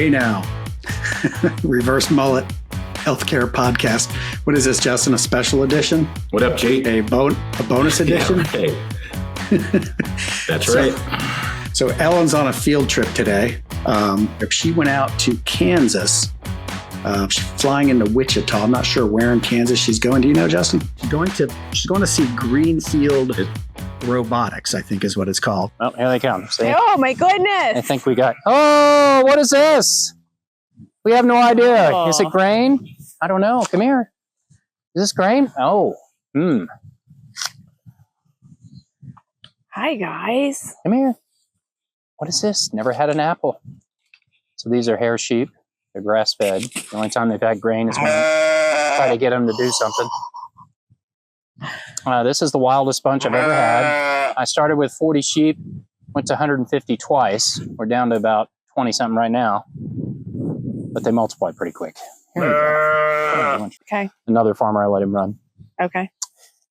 Hey now, Reverse Mullet Healthcare Podcast. What is this, Justin? A special edition? What up, Jake? A bonus edition? Yeah, right. That's right. So Ellen's on a field trip today. She went out to Kansas. She's flying into Wichita. I'm not sure where in Kansas she's going. Do you know, Justin? She's going to see Greenfield Robotics, I think is what it's called. Oh, here they come. See? Oh my goodness! I think we got. Oh, what is this? We have no idea. Oh. Is it grain? I don't know. Come here. Is this grain? Oh, Hi guys. Come here. What is this? Never had an apple. So these are hair sheep. They're grass fed. The only time they've had grain is when I try to get them to do something. This is the wildest bunch I've ever had. I started with 40 sheep, went to 150 twice. We're down to about 20 something right now, but they multiply pretty quick. Here we go. Okay. Another farmer, I let him run. Okay.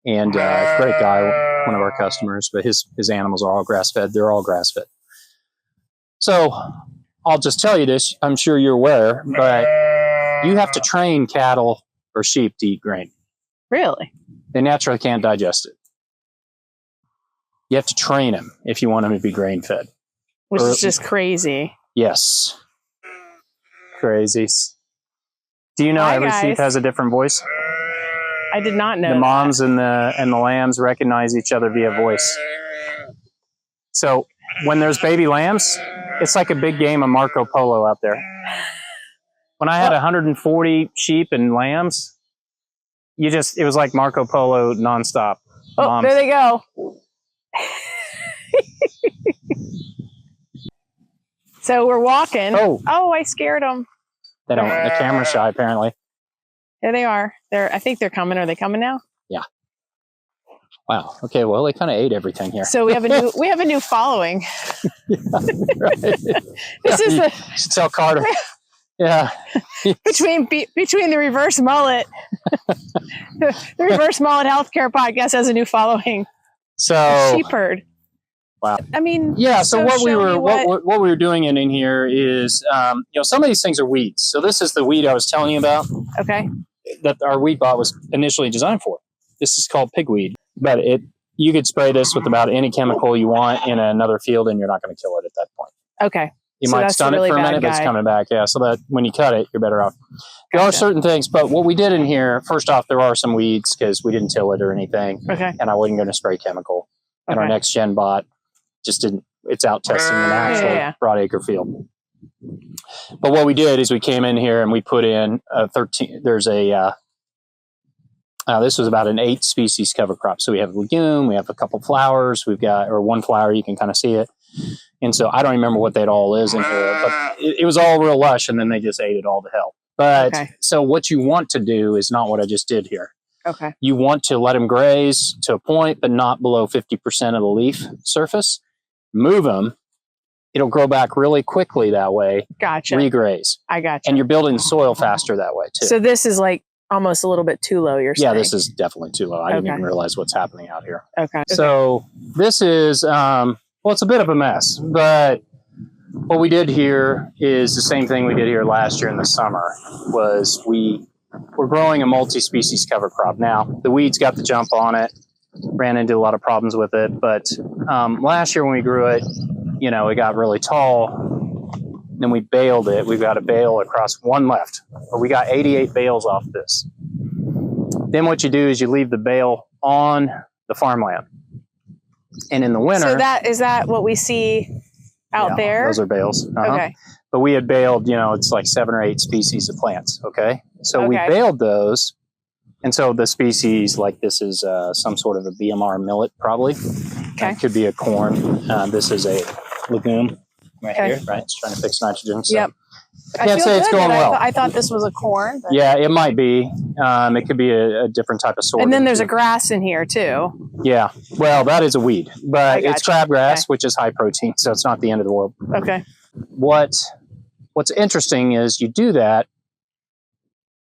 And great guy, one of our customers, but his animals are all grass fed. They're all grass fed. So I'll just tell you this. I'm sure you're aware, but you have to train cattle or sheep to eat grain. Really? They naturally can't digest it. You have to train them if you want them to be grain fed. Which is just crazy. Yes. Crazy. Do you know every sheep has a different voice? I did not know. The moms and the lambs recognize each other via voice. So when there's baby lambs, it's like a big game of Marco Polo out there. When I had 140 sheep and lambs, it was like Marco Polo nonstop. Oh, Moms. there they go. So we're walking. Oh, I scared them. They don't. The camera's shy, apparently. There they are. I think they're coming. Are they coming now? Yeah. Wow. Okay. Well, they kind of ate everything here. So we have a new following. Yeah, right. This is you should tell Carter. Yeah. between the Reverse Mullet, the Reverse Mullet Healthcare Podcast has a new following. So sheep herd. Wow. I mean, yeah. So what we were doing in here is, some of these things are weeds. So this is the weed I was telling you about. Okay. That our weed bot was initially designed for. This is called pigweed, but you could spray this with about any chemical you want in another field, and you're not going to kill it at that point. Okay. You might stun it for a minute, but it's coming back. Yeah, so that when you cut it, you're better off. There are certain things, but what we did in here, first off, there are some weeds because we didn't till it or anything. Okay. And I wasn't going to spray chemical. And our next gen bot just didn't. It's out testing an actual broadacre field. But what we did is we came in here and we put in 13. There's this was about an 8 species cover crop. So we have legume, we have a couple flowers, or one flower, you can kind of see it. And so I don't remember what that all is in here, but it was all real lush, and then they just ate it all to hell. But so what you want to do is not what I just did here. Okay. You want to let them graze to a point, but not below 50% of the leaf surface. Move them. It'll grow back really quickly that way. Gotcha. Regraze. I gotcha. And you're building soil faster that way too. So this is like almost a little bit too low, you're saying? Yeah, this is definitely too low. I didn't even realize what's happening out here. Okay. So this is, it's a bit of a mess, but what we did here is the same thing we did here last year in the summer. Was we're growing a multi-species cover crop. Now, the weeds got the jump on it, ran into a lot of problems with it, but last year when we grew it, it got really tall. Then we baled it. We've got a bale across one left. But we got 88 bales off this. Then what you do is you leave the bale on the farmland. And in the winter... So is that what we see out there? Those are bales. Okay. But we had baled, it's like 7 or 8 species of plants, okay? So we baled those. And so the species, like this is some sort of a BMR millet, probably. Okay. It could be a corn. This is a legume right here, right? It's trying to fix nitrogen. So yep. I can't say it's going well. I thought this was a corn. But... Yeah, it might be. It could be a different type of sorghum. And then there's a grass in here too. Yeah. Well, that is a weed, but it's crabgrass, which is high protein, so it's not the end of the world. Okay. What's interesting is you do that,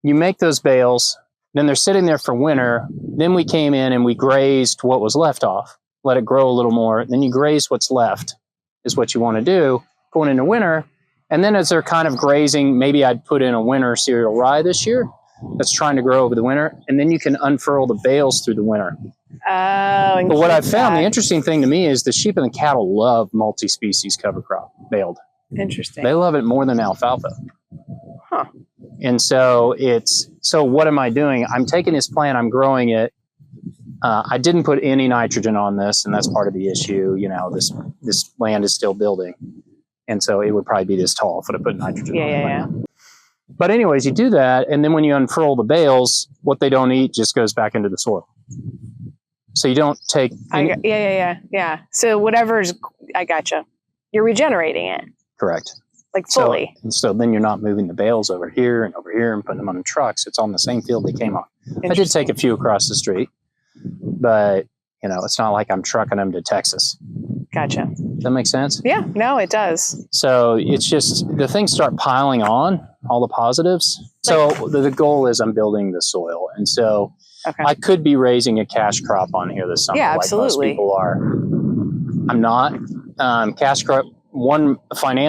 you make those bales, then they're sitting there for winter. Then we came in and we grazed what was left off, let it grow a little more. Then you graze what's left is what you want to do. Going into winter, And then as they're kind of grazing, maybe I'd put in a winter cereal rye this year that's trying to grow over the winter. And then you can unfurl the bales through the winter. Oh, but what I've found, the interesting thing to me is the sheep and the cattle love multi-species cover crop baled. Interesting. They love it more than alfalfa. Huh. And so so what am I doing? I'm taking this plant, I'm growing it. I didn't put any nitrogen on this, and that's part of the issue. You know, this land is still building. And so it would probably be this tall if I put nitrogen on it. Yeah. But anyways, you do that, and then when you unfurl the bales, what they don't eat just goes back into the soil. So you don't take... Yeah. So I gotcha. You're regenerating it. Correct. Like fully. So then you're not moving the bales over here and putting them on the trucks. It's on the same field they came on. I did take a few across the street, but you know, it's not like I'm trucking them to Texas. Gotcha. Does that make sense? Yeah, no, it does. So it's just the things start piling on, all the positives. So the goal is I'm building the soil. And so I could be raising a cash crop on here this summer. Yeah, absolutely. Like most people are. I'm not. Cash crop,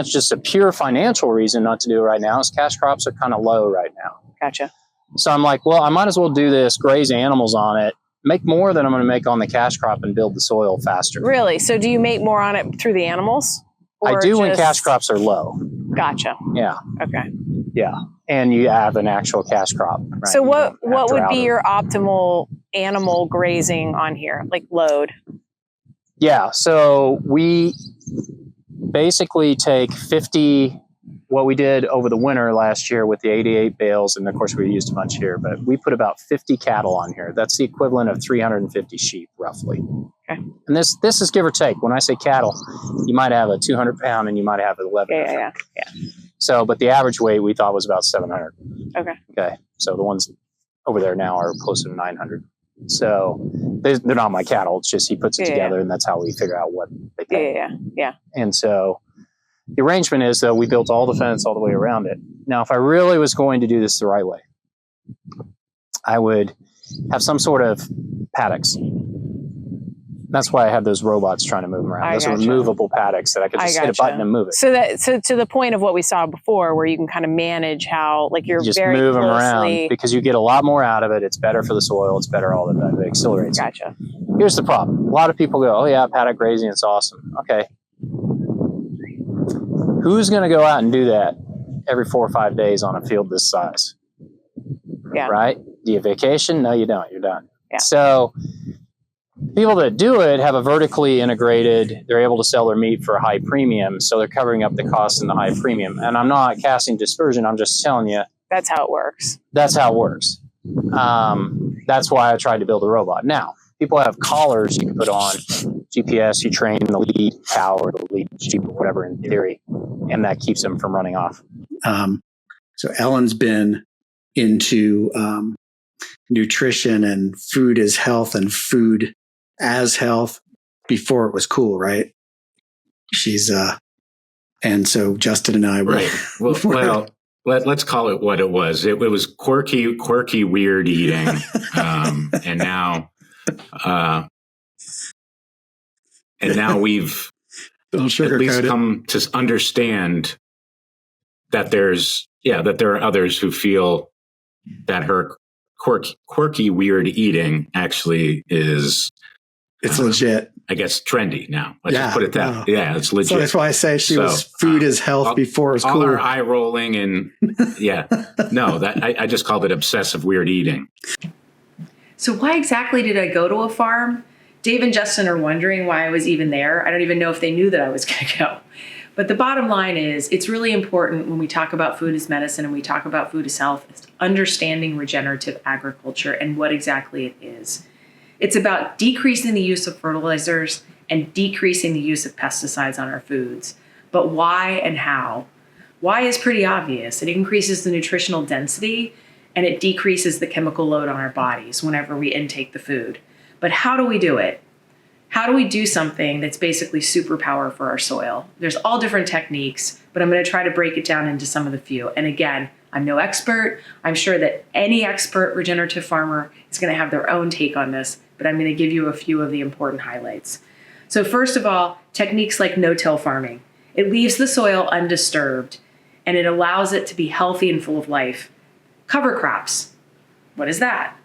just a pure financial reason not to do it right now is cash crops are kind of low right now. Gotcha. So I'm like, well, I might as well do this, graze animals on it, make more than I'm going to make on the cash crop and build the soil faster. Really? So do you make more on it through the animals? I do when cash crops are low. Gotcha. Yeah. Okay. Yeah. And you have an actual cash crop. Right? So what would be your optimal animal grazing on here, like load? Yeah. So we basically take 50, what we did over the winter last year with the 88 bales, and of course we used a bunch here, but we put about 50 cattle on here. That's the equivalent of 350 sheep, roughly. Okay. And this is give or take. When I say cattle, you might have a 200 pound and you might have 11. Yeah. So, but the average weight we thought was about 700. Okay. So the ones over there now are closer to 900. So they're not my cattle. It's just he puts it together, and that's how we figure out what they pay. Yeah. And so the arrangement is, though, we built all the fence all the way around it. Now, if I really was going to do this the right way, I would have some sort of paddocks. That's why I have those robots trying to move them around. Those are removable paddocks that I could just hit a button and move it. So to the point of what we saw before, where you can kind of manage how, like you're just very move them closely... around because you get a lot more out of it. It's better for the soil. It's better all the time. It accelerates. Gotcha. Here's the problem. A lot of people go, oh yeah, paddock grazing, it's awesome. Okay. Who's going to go out and do that every 4 or 5 days on a field this size? Yeah. Right? Do you vacation? No, you don't. You're done. Yeah. So people that do it have a vertically integrated, they're able to sell their meat for a high premium. So they're covering up the cost and the high premium. And I'm not casting dispersion. I'm just telling you. That's how it works. That's how it works. That's why I tried to build a robot. Now, people have collars you can put on, GPS, you train the lead cow or the lead sheep or whatever in theory, and that keeps them from running off. So Ellen's been into nutrition and food as health and food as health before it was cool, right? She's and so Justin and I were right. Well, let's call it what it was. It was quirky, weird eating, and now we've at least come to understand that there are others who feel that her quirky, weird eating actually is legit. I guess trendy now. Let's just put it that. Yeah, it's legit. So that's why I say she was food as health before it was cool. All our eye rolling and I just called it obsessive weird eating. So why exactly did I go to a farm? Dave and Justin are wondering why I was even there. I don't even know if they knew that I was going to go. But the bottom line is, it's really important when we talk about food as medicine and we talk about food as health, it's understanding regenerative agriculture and what exactly it is. It's about decreasing the use of fertilizers and decreasing the use of pesticides on our foods. But why and how? Why is pretty obvious. It increases the nutritional density and it decreases the chemical load on our bodies whenever we intake the food. But how do we do it? How do we do something that's basically superpower for our soil? There's all different techniques, but I'm going to try to break it down into some of the few. And again, I'm no expert. I'm sure that any expert regenerative farmer is going to have their own take on this, but I'm going to give you a few of the important highlights. So first of all, techniques like no-till farming. It leaves the soil undisturbed. and it allows it to be healthy and full of life. Cover crops. What is that?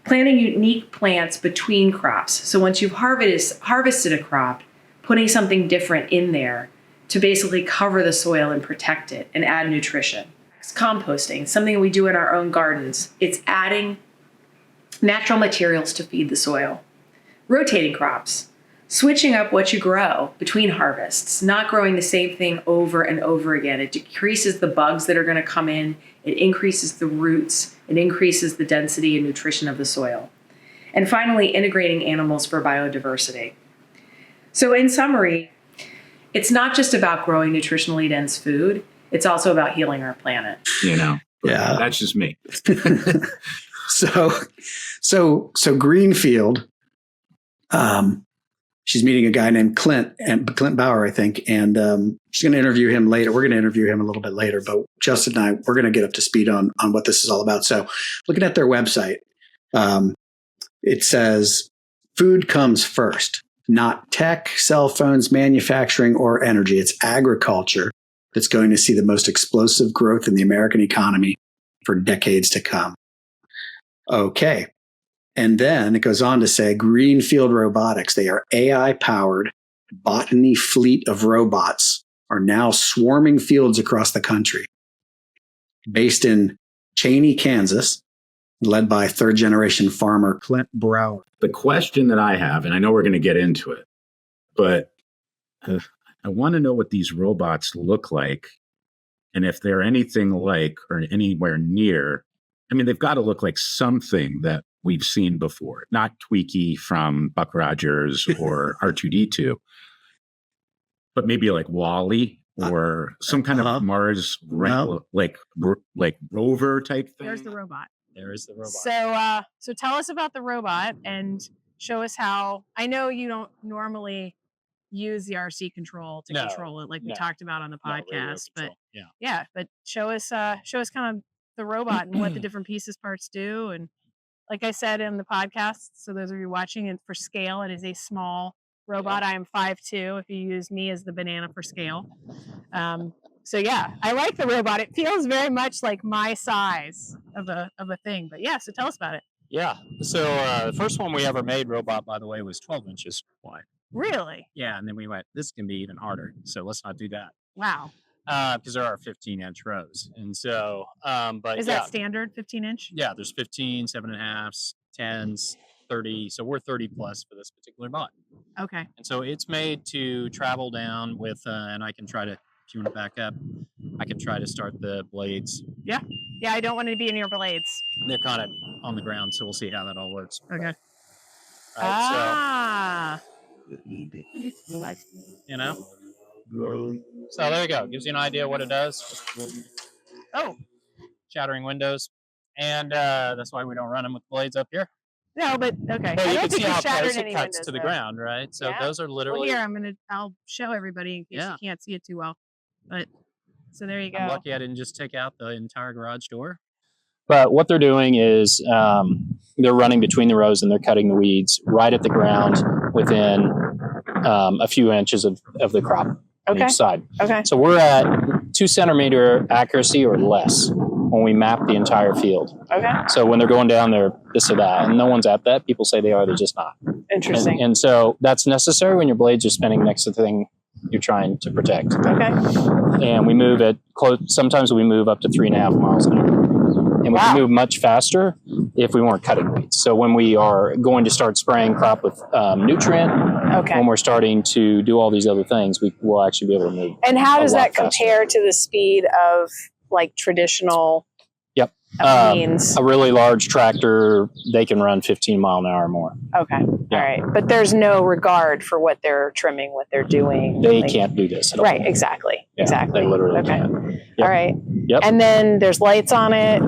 Planting unique plants between crops. So once you've harvested a crop, putting something different in there to basically cover the soil and protect it and add nutrition. It's composting, something we do in our own gardens. It's adding natural materials to feed the soil. Rotating crops, switching up what you grow between harvests, not growing the same thing over and over again. It decreases the bugs that are going to come in. It increases the roots. It increases the density and nutrition of the soil. And finally, integrating animals for biodiversity. So in summary, it's not just about growing nutritionally dense food. It's also about healing our planet. Yeah, that's just me. So Greenfield, she's meeting a guy named Clint Brauer, I think, and she's going to interview him later. We're going to interview him a little bit later, but Justin and I, we're going to get up to speed on what this is all about. So looking at their website, it says food comes first, not tech, cell phones, manufacturing, or energy. It's agriculture that's going to see the most explosive growth in the American economy for decades to come. Okay. And then it goes on to say Greenfield Robotics, they are AI-powered botany fleet of robots are now swarming fields across the country. Based in Cheney, Kansas, led by third-generation farmer Clint Brauer. The question that I have, and I know we're going to get into it, but I want to know what these robots look like and if they're anything like or anywhere near. I mean, they've got to look like something that we've seen before, not Tweaky from Buck Rogers or R2-D2, but maybe like Wall-E or some kind of Mars like rover type thing. There's the robot. There is the robot. So tell us about the robot and show us how. I know you don't normally use the RC control to control it like we talked about on the podcast, but but show us kind of the robot and what the different pieces parts do. And like I said in the podcast, so those of you watching, and for scale, it is a small robot. I am 5'2", if you use me as the banana for scale. So yeah, I like the robot. It feels very much like my size of a thing. But yeah, so tell us about it. Yeah. So the first one we ever made robot, by the way, was 12 inches wide. Really? Yeah, and then we went, this can be even harder, so let's not do that. Wow. Because there are 15-inch rows. And so, but is that standard, 15-inch? Yeah, there's 15, 7.5s, 10s, 30. So we're 30 plus for this particular bot. Okay. And so it's made to travel down with, and I can try to, if you want to back up, I can try to start the blades. Yeah. Yeah, I don't want to be in your blades. They're kind of on the ground, so we'll see how that all works. Okay. Right, you know? So there you go. Gives you an idea what it does. Oh. Shattering windows. And that's why we don't run them with blades up here. No, but okay. But I you don't can see think how it shattered close it any cuts windows, to the though. ground, right? So those are literally... Well, here, I'll show everybody in case you can't see it too well. But, so there you go. I'm lucky I didn't just take out the entire garage door. But what they're doing is they're running between the rows and they're cutting the weeds right at the ground within a few inches of the crop on each side. Okay. So we're at 2 centimeter accuracy or less when we map the entire field. Okay. So when they're going down, they're this or that. And no one's at that. People say they are, they're just not. Interesting. And so that's necessary when your blades are spinning next to the thing you're trying to protect. Okay. And we move at close. Sometimes we move up to 3.5 miles an hour. And we can move much faster if we weren't cutting weeds. So when we are going to start spraying crop with nutrient, when we're starting to do all these other things, we will actually be able to move. And how does that faster. compare to the speed of like traditional means? A really large tractor, they can run 15 mile an hour or more. Okay. All right. But there's no regard for what they're trimming, what they're doing. They can't do this at all. Right. Exactly. Yeah, exactly. They literally can't. Yep. All right. Yep. And then there's lights on it.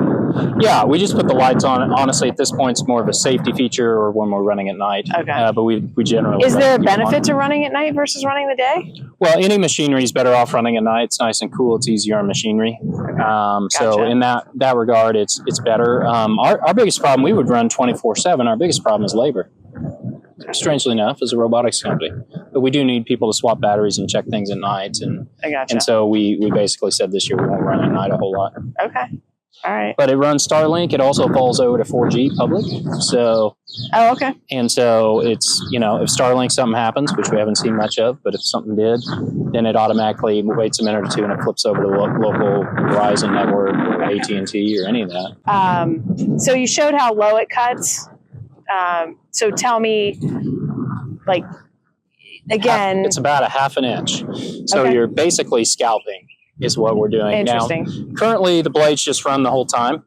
Yeah, we just put the lights on. Honestly, at this point, it's more of a safety feature or when we're running at night. Okay. But we generally... Is there a benefit to running at night versus running the day? Well, any machinery is better off running at night. It's nice and cool. It's easier on machinery. So in that regard, it's better. Our biggest problem, we would run 24/7. Our biggest problem is labor. Strangely enough, as a robotics company. but we do need people to swap batteries and check things at night. And I gotcha. And so we basically said this year we won't run at night a whole lot. Okay. All right. But it runs Starlink. It also falls over to 4G public. So. Oh, okay. And so it's, you know, if Starlink something happens, which we haven't seen much of, but if something did, then it automatically waits a minute or two and it flips over to the local Verizon network or AT&T or any of that. So you showed how low it cuts. So tell me, like, again. It's about a half an inch. So Okay. you're basically scalping is what we're doing. Interesting. Now, currently the blades just run the whole time.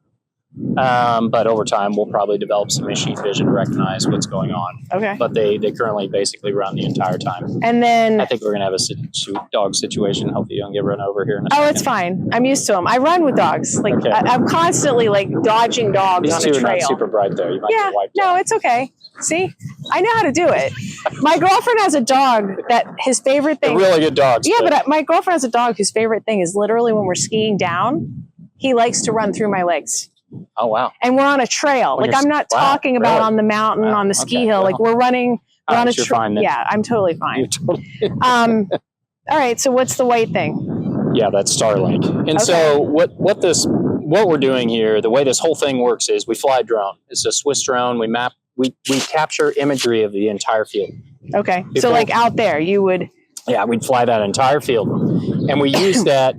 But over time, we'll probably develop some machine vision to recognize what's going on. Okay. But they currently basically run the entire time. And then. I think we're going to have a dog situation. Hopefully you don't get run over here in a second. Oh, it's fine. I'm used to them. I run with dogs. Like Okay. I'm constantly like dodging dogs These on two a are trail. not super bright there. You might get wiped No, out. it's okay. See, I know how to do it. My girlfriend has a dog that his favorite thing. They're really good dogs. Yeah, but my girlfriend has a dog whose favorite thing is literally when we're skiing down, he likes to run through my legs. Oh, wow. And we're on a trail. When Like I'm not talking about really? on the mountain, Wow, on the ski okay, hill. Like we're running. We're on a you're fine then. Yeah, I'm totally fine. You're totally All right. So what's the white thing? Yeah, that's Starlink. And Okay. so what we're doing here, the way this whole thing works is we fly a drone. It's a Swiss drone. We capture imagery of the entire field. Okay. Before- So like out there, you would. Yeah, we'd fly that entire field. And we use that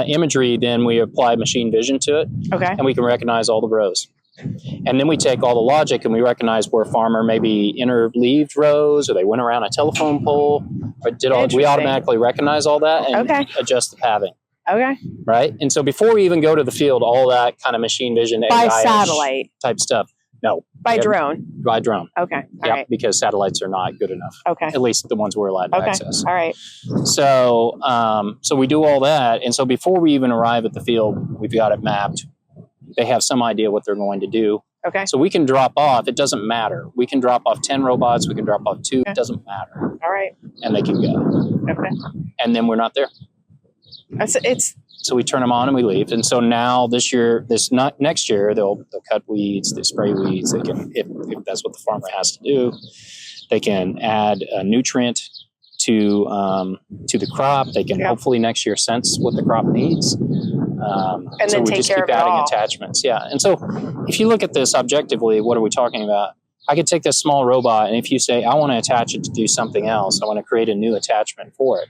imagery, then we apply machine vision to it, Okay. and we can recognize all the rows. And then we take all the logic and we recognize where a farmer maybe interleaved rows or they went around a telephone pole or did all. We Interesting. automatically recognize all that and Okay. adjust the pathing. Okay. Right? And so before we even go to the field, all that kind of machine vision By AI-ish satellite. type stuff. No. By Yeah, drone. By drone. Okay. All Yeah, right. because satellites are not good enough. Okay. At least the ones we're allowed to Okay. access. All right. So, so we do all that, and so before we even arrive at the field, we've got it mapped. They have some idea what they're going to do. Okay. So we can drop off. It doesn't matter. We can drop off 10 robots. We can drop off 2. Okay. It doesn't matter, All right. and they can go. Okay. And then we're not there. It's So we turn them on and we leave. And so now next year they'll cut weeds, they spray weeds. They can, if that's what the farmer has to do, they can add a nutrient to the crop. They can hopefully next year sense what the crop needs. and so then we take just care keep of it adding all. attachments. Yeah. And so if you look at this objectively, what are we talking about? I could take this small robot, and if you say, I want to attach it to do something else, I want to create a new attachment for it,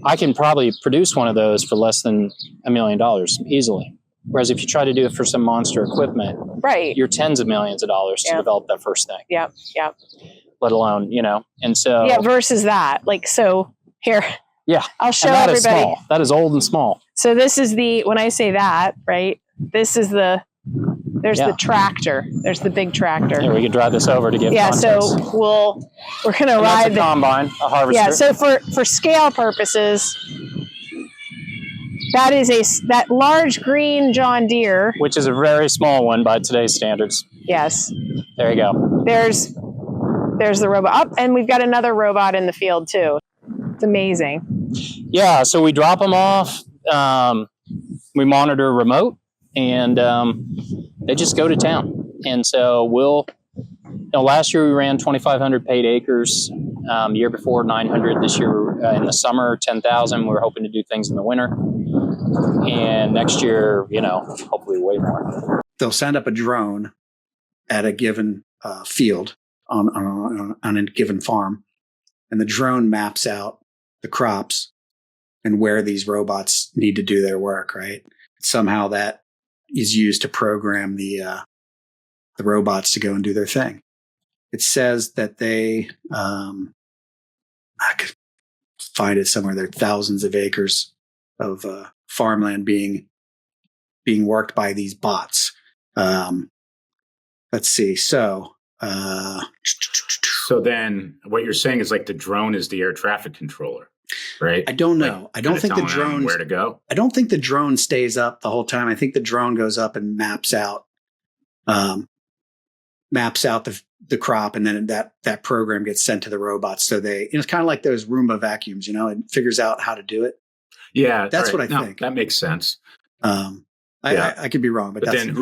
I can probably produce one of those for less than $1 million easily. Whereas if you try to do it for some monster equipment, Right. you're tens of millions of dollars to Yeah. develop that first thing, Yep. Yep. let alone, and so. Yeah. Versus that. Like, so here. Yeah. I'll show And that is everybody. small. That is old and small. So this is when I say that, right? This is there's Yeah. the tractor. There's the big tractor. Here, we could drive this over to give Yeah. context. So we're going to And that's ride a combine, a harvester. Yeah. So for scale purposes, that is that large green John Deere. Which is a very small one by today's standards. Yes. There you go. There's the robot up, and we've got another robot in the field too. It's amazing. Yeah, so we drop them off. We monitor remote, and they just go to town. And so last year we ran 2,500 paid acres. Year before 900. This year in the summer 10,000. We're hoping to do things in the winter, and next year, hopefully way more. They'll send up a drone at a given field on a given farm, and the drone maps out the crops and where these robots need to do their work. Right. Somehow that is used to program the robots to go and do their thing. It says that they, I could find it somewhere. There are thousands of acres of farmland being worked by these bots. Let's see. So then what you're saying is like the drone is the air traffic controller, right? I don't know. I don't think the drone where to go. I don't think the drone stays up the whole time. I think the drone goes up and maps out the crop, and then that program gets sent to the robots. So it's kind of like those Roomba vacuums, it figures out how to do it. Yeah, that's what I think. That makes sense. I could be wrong, but then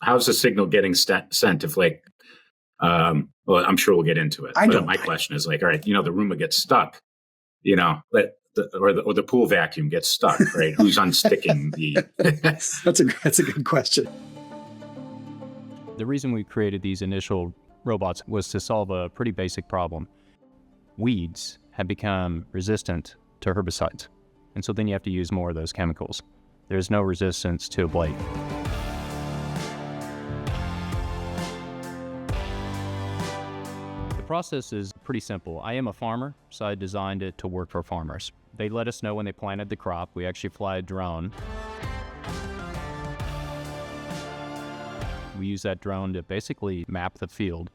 how's the signal getting sent if Well, I'm sure we'll get into it. My question is like, all right, the Roomba gets stuck, or the pool vacuum gets stuck, right? Who's unsticking the? That's a good question. The reason we created these initial robots was to solve a pretty basic problem. Weeds have become resistant to herbicides, and so then you have to use more of those chemicals. There's no resistance to a blade. The process is pretty simple. I am a farmer, so I designed it to work for farmers. They let us know when they planted the crop. We actually fly a drone. We use that drone to basically map the field.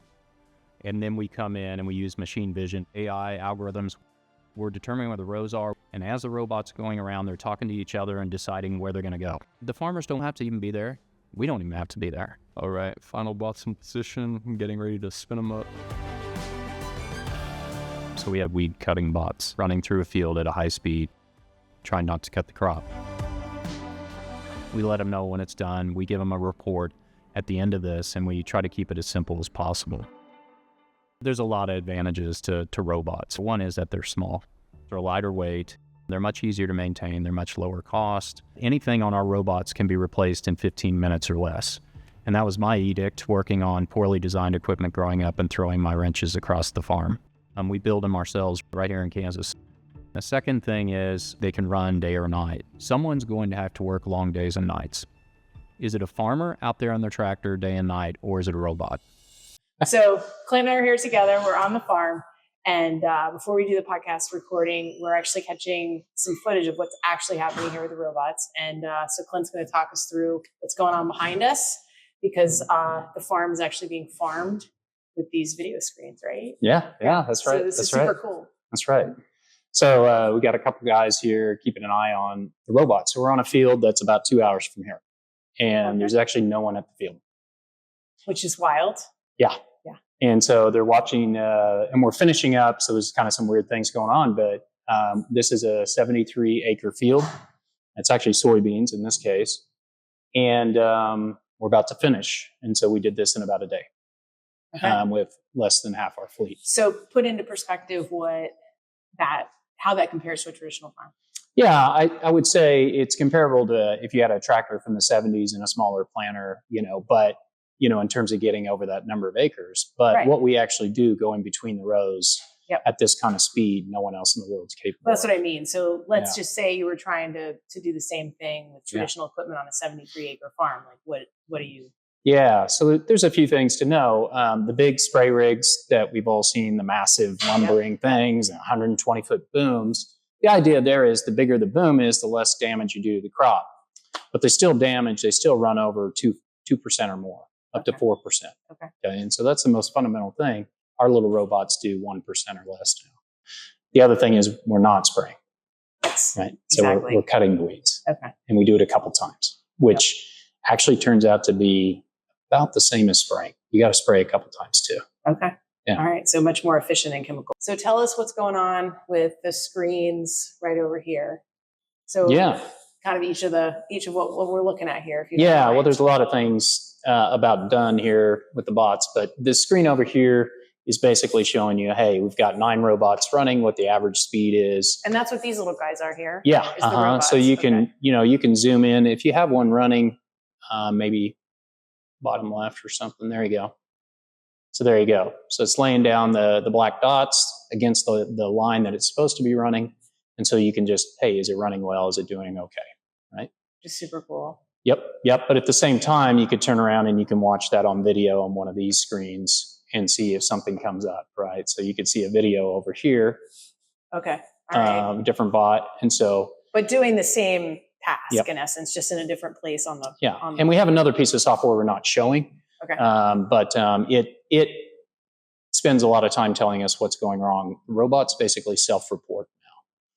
And then we come in and we use machine vision, AI algorithms. We're determining where the rows are. And as the robot's going around, they're talking to each other and deciding where they're going to go. The farmers don't have to even be there. We don't even have to be there. All right, final bots in position. I'm getting ready to spin them up. So we have weed cutting bots running through a field at a high speed, trying not to cut the crop. We let them know when it's done. We give them a report at the end of this, and we try to keep it as simple as possible. There's a lot of advantages to robots. One is that they're small. They're lighter weight. They're much easier to maintain. They're much lower cost. Anything on our robots can be replaced in 15 minutes or less. And that was my edict working on poorly designed equipment growing up and throwing my wrenches across the farm. We build them ourselves right here in Kansas. The second thing is they can run day or night. Someone's going to have to work long days and nights. Is it a farmer out there on their tractor day and night, or is it a robot? So Clint and I are here together. We're on the farm. And before we do the podcast recording, we're actually catching some footage of what's actually happening here with the robots. And so Clint's going to talk us through what's going on behind us, because the farm is actually being farmed with these video screens, right? Yeah, that's right. So this is super cool. That's right. So we got a couple guys here keeping an eye on the robots. So we're on a field that's about 2 hours from here. And there's actually no one at the field. Which is wild. Yeah. And so they're watching, and we're finishing up. So there's kind of some weird things going on, but this is a 73-acre field. It's actually soybeans in this case. And we're about to finish. And so we did this in about a day with less than half our fleet. So put into perspective how that compares to a traditional farm. Yeah, I would say it's comparable to if you had a tractor from the 70s and a smaller planter, but in terms of getting over that number of acres. But what we actually do going between the rows at this kind of speed, no one else in the world is capable. That's what I mean. So let's just say you were trying to do the same thing with traditional equipment on a 73-acre farm. Like what do you? Yeah, so there's a few things to know. The big spray rigs that we've all seen, the massive lumbering things, 120-foot booms. The idea there is the bigger the boom is, the less damage you do to the crop. But they still damage. They still run over 2% or more. Up to 4%. Okay. And so that's the most fundamental thing. Our little robots do 1% or less now. The other thing is we're not spraying. Right. So we're cutting the weeds. Okay. And we do it a couple times, which actually turns out to be about the same as spraying. You got to spray a couple times too. Okay. Yeah. All right. So much more efficient and chemical. So tell us what's going on with the screens right over here. So kind of each of what we're looking at here. If you well, there's a lot of things about done here with the bots, but this screen over here is basically showing you, hey, we've got 9 robots running, what the average speed is. And that's what these little guys are here. Yeah. So you can, you can zoom in. If you have one running, maybe bottom left or something, there you go. So there you go. So it's laying down the black dots against the line that it's supposed to be running. And so you can just, hey, is it running well? Is it doing okay? Right? Just super cool. Yep. But at the same time, you could turn around and you can watch that on video on one of these screens and see if something comes up, right? So you could see a video over here. Okay. All right. Different bot. And so. But doing the same task in essence, just in a different place on the. Yeah. And we have another piece of software we're not showing. Okay. But it spends a lot of time telling us what's going wrong. Robots basically self-report.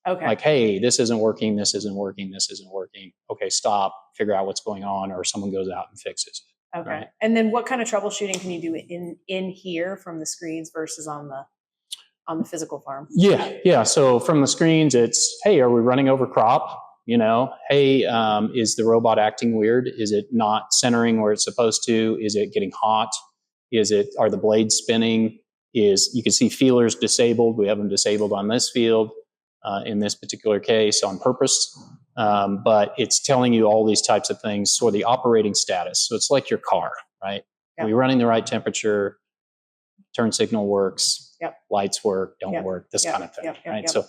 Okay. Like, hey, this isn't working, this isn't working, this isn't working. Okay, stop, figure out what's going on, or someone goes out and fixes it. Okay. Right? And then what kind of troubleshooting can you do in here from the screens versus on the physical farm? Yeah. So from the screens, it's, hey, are we running over crop? Hey, is the robot acting weird? Is it not centering where it's supposed to? Is it getting hot? Are the blades spinning? You can see feelers disabled. We have them disabled on this field in this particular case on purpose. But it's telling you all these types of things. So the operating status. So it's like your car, right? Are we running the right temperature? Turn signal works. Lights work, don't work, this kind of thing, right? So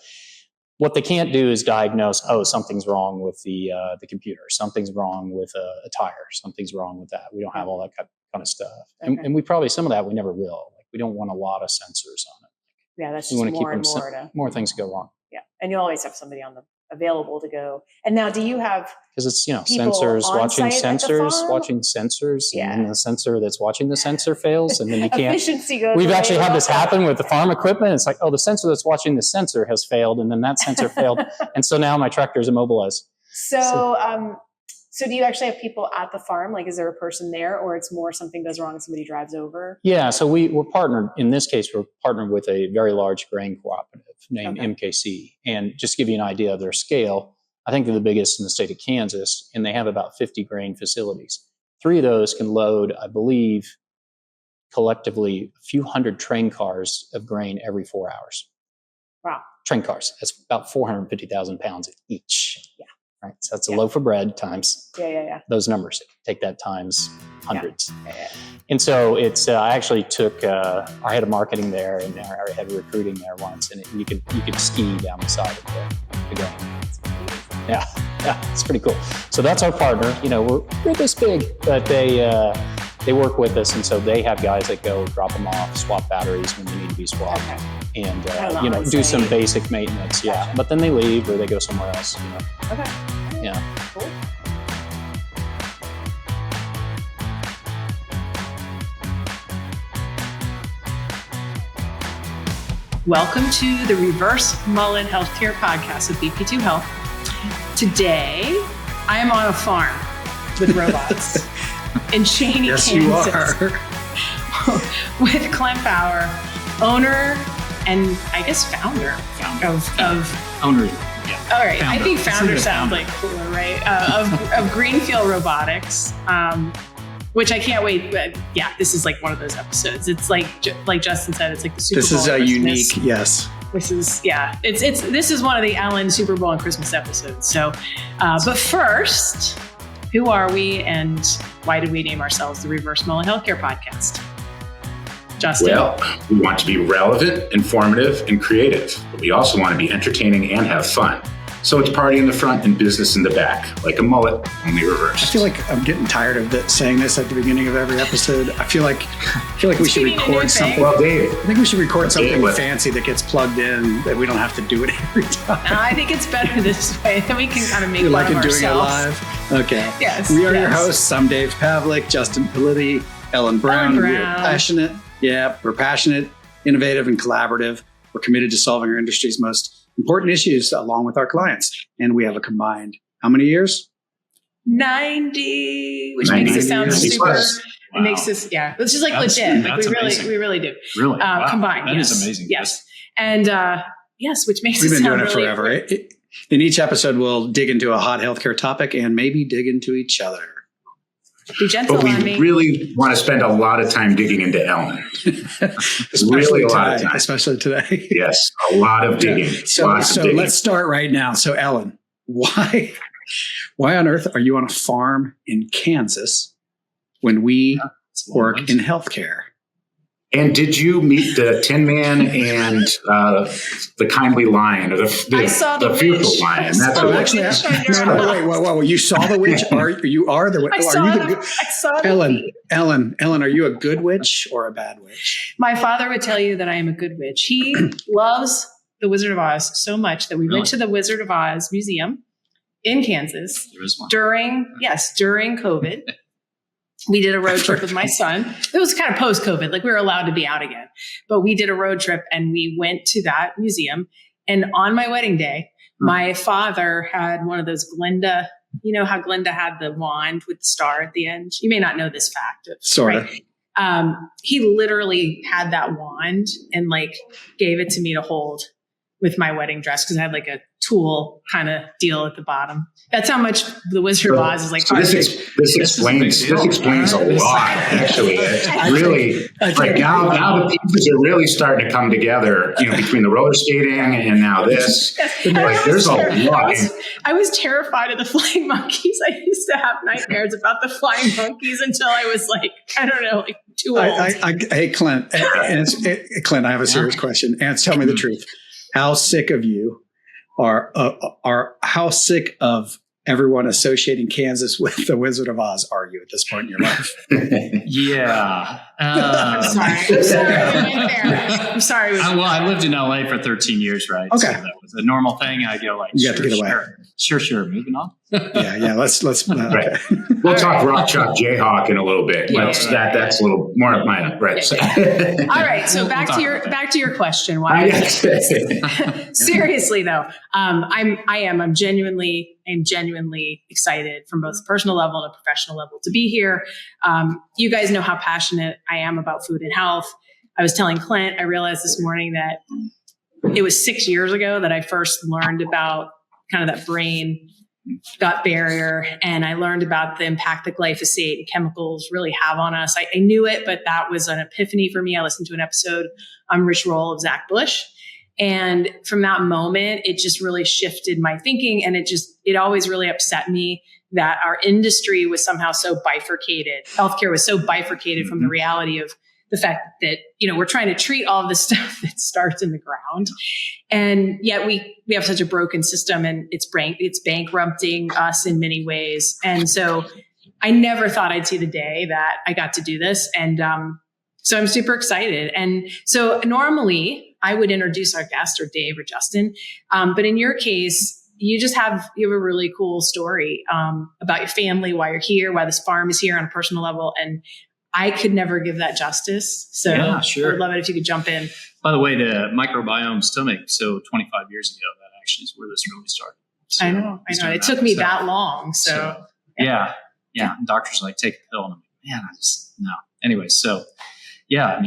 what they can't do is diagnose, something's wrong with the computer. Something's wrong with a tire. Something's wrong with that. We don't have all that kind of stuff. Okay. And we probably, some of that we never will. Like we don't want a lot of sensors on it. Yeah, that's just more and more things go wrong. Yeah, and you always have somebody available to go. And now, do you have? Because it's sensors watching sensors, and then the sensor that's watching the sensor fails, and then you can't. Efficiency goes. We've actually had this happen with the farm equipment. It's like, the sensor that's watching the sensor has failed, and then that sensor failed, and so now my tractor is immobilized. So do you actually have people at the farm? Like, is there a person there, or it's more something goes wrong and somebody drives over? Yeah, so we're partnered. In this case, we're partnered with a very large grain cooperative named MKC. And just to give you an idea of their scale, I think they're the biggest in the state of Kansas, and they have about 50 grain facilities. 3 of those can load, I believe, collectively a few hundred train cars of grain every 4 hours. Wow. Train cars. That's about 450,000 pounds each. Yeah. Right. So that's a loaf of bread times those numbers. Take that times hundreds. Yeah. And so it's, I actually took our head of marketing there and our head of recruiting there once, and you could ski down the side of the grain. Yeah, it's pretty cool. So that's our partner. We're this big, but they work with us, and so they have guys that go drop them off, swap batteries when they need to be swapped, and do some basic maintenance. Yeah, but then they leave or they go somewhere else. Okay. Yeah. Cool. Welcome to the Reverse Mullet Healthcare Podcast with BP2 Health. Today, I am on a farm with robots in Cheney, Kansas. You are. With Clint Brauer, owner and I guess founder of Owner. Yeah. All right. Founder. I think founder sounds like cooler, right? Of Greenfield Robotics, which I can't wait. But yeah, this is like one of those episodes. It's like Justin said, it's like the Super Bowl. This is a unique, yes. This is one of the Ellen Super Bowl and Christmas episodes. So, but first, who are we and why did we name ourselves the Reverse Mullet Healthcare Podcast? Justin? Well, we want to be relevant, informative, and creative, but we also want to be entertaining and have fun. So it's party in the front and business in the back, like a mullet, only reversed. I feel like I'm getting tired of saying this at the beginning of every episode. I feel like we should record something. Well, Dave, I think we should record something fancy that gets plugged in, that we don't have to do it every time. I think it's better this way. Then we can kind of make fun of ourselves. Doing it live. Okay. Yes. We are your hosts. I'm Dave Pavlik, Justin Politi, Ellen Brown. We're passionate. Yeah, we're passionate, innovative, and collaborative. We're committed to solving our industry's most important issues along with our clients. And we have a combined, how many years? 90, which makes us sound super. Wow. It makes us, it's just like legit. Like we really do. Really? Wow. Combined. That is amazing. Yes. And which makes We've us been sound doing it really forever. In each episode, we'll dig into a hot healthcare topic and maybe dig into each other. Be gentle on me. But we really want to spend a lot of time digging into Ellen. Especially today. Yes, a lot of digging. So let's start right now. So Ellen, why on earth are you on a farm in Kansas when we work in healthcare? And did you meet the Tin Man and the Kindly Lion, or I saw the fearful lion? Wait! You saw the witch? You are the witch? I saw the Ellen, are you a good witch or a bad witch? My father would tell you that I am a good witch. He loves the Wizard of Oz so much that we went to the Wizard of Oz Museum in Kansas during COVID. We did a road trip with my son. It was kind of post-COVID, like we were allowed to be out again. But we did a road trip and we went to that museum. And on my wedding day, my father had one of those Glinda, you know how Glinda had the wand with the star at the end? You may not know this fact. Sort of. Right? He literally had that wand and like gave it to me to hold with my wedding dress because I had like a tool kind of deal at the bottom. That's how much the Wizard of Oz is like. So this explains a lot, actually. It's really like now the pieces are really starting to come together. Between the roller skating and now this, there's a lot. I was terrified of the flying monkeys. I used to have nightmares about the flying monkeys until I was too old. Hey, Clint, Clint, I have a serious question. Ants, tell me the truth. How sick of you how sick of everyone associating Kansas with the Wizard of Oz are you at this point in your life? Yeah. I'm sorry. I'm sorry. Well, I lived in LA for 13 years, right? Okay. So that was a normal thing. I go you have to get away. Sure. Moving on. Yeah. Let's. Right. We'll talk Rock Chalk Jayhawk in a little bit. That's a little more of my right. All right. So back to your question. Why? Seriously though, I'm genuinely excited from both a personal level and a professional level to be here. You guys know how passionate I am about food and health. I was telling Clint, I realized this morning that it was 6 years ago that I first learned about kind of that brain gut barrier. And I learned about the impact that glyphosate and chemicals really have on us. I knew it, but that was an epiphany for me. I listened to an episode on Rich Roll of Zach Bush. And from that moment, it just really shifted my thinking. And it always really upset me that our industry was somehow so bifurcated. Healthcare was so bifurcated from the reality of the fact that, we're trying to treat all of this stuff that starts in the ground. And yet we have such a broken system, and it's bankrupting us in many ways. And so I never thought I'd see the day that I got to do this. And so I'm super excited. And so normally I would introduce our guest, or Dave or Justin. But in your case, you have a really cool story about your family, why you're here, why this farm is here on a personal level. And I could never give that justice. So yeah, sure. I would love it if you could jump in. By the way, the microbiome stomach. So 25 years ago, that actually is where this really started. So I know. It took me that long. So yeah. And doctors are like, take a pill. And I'm like, man, no. Anyway, so yeah,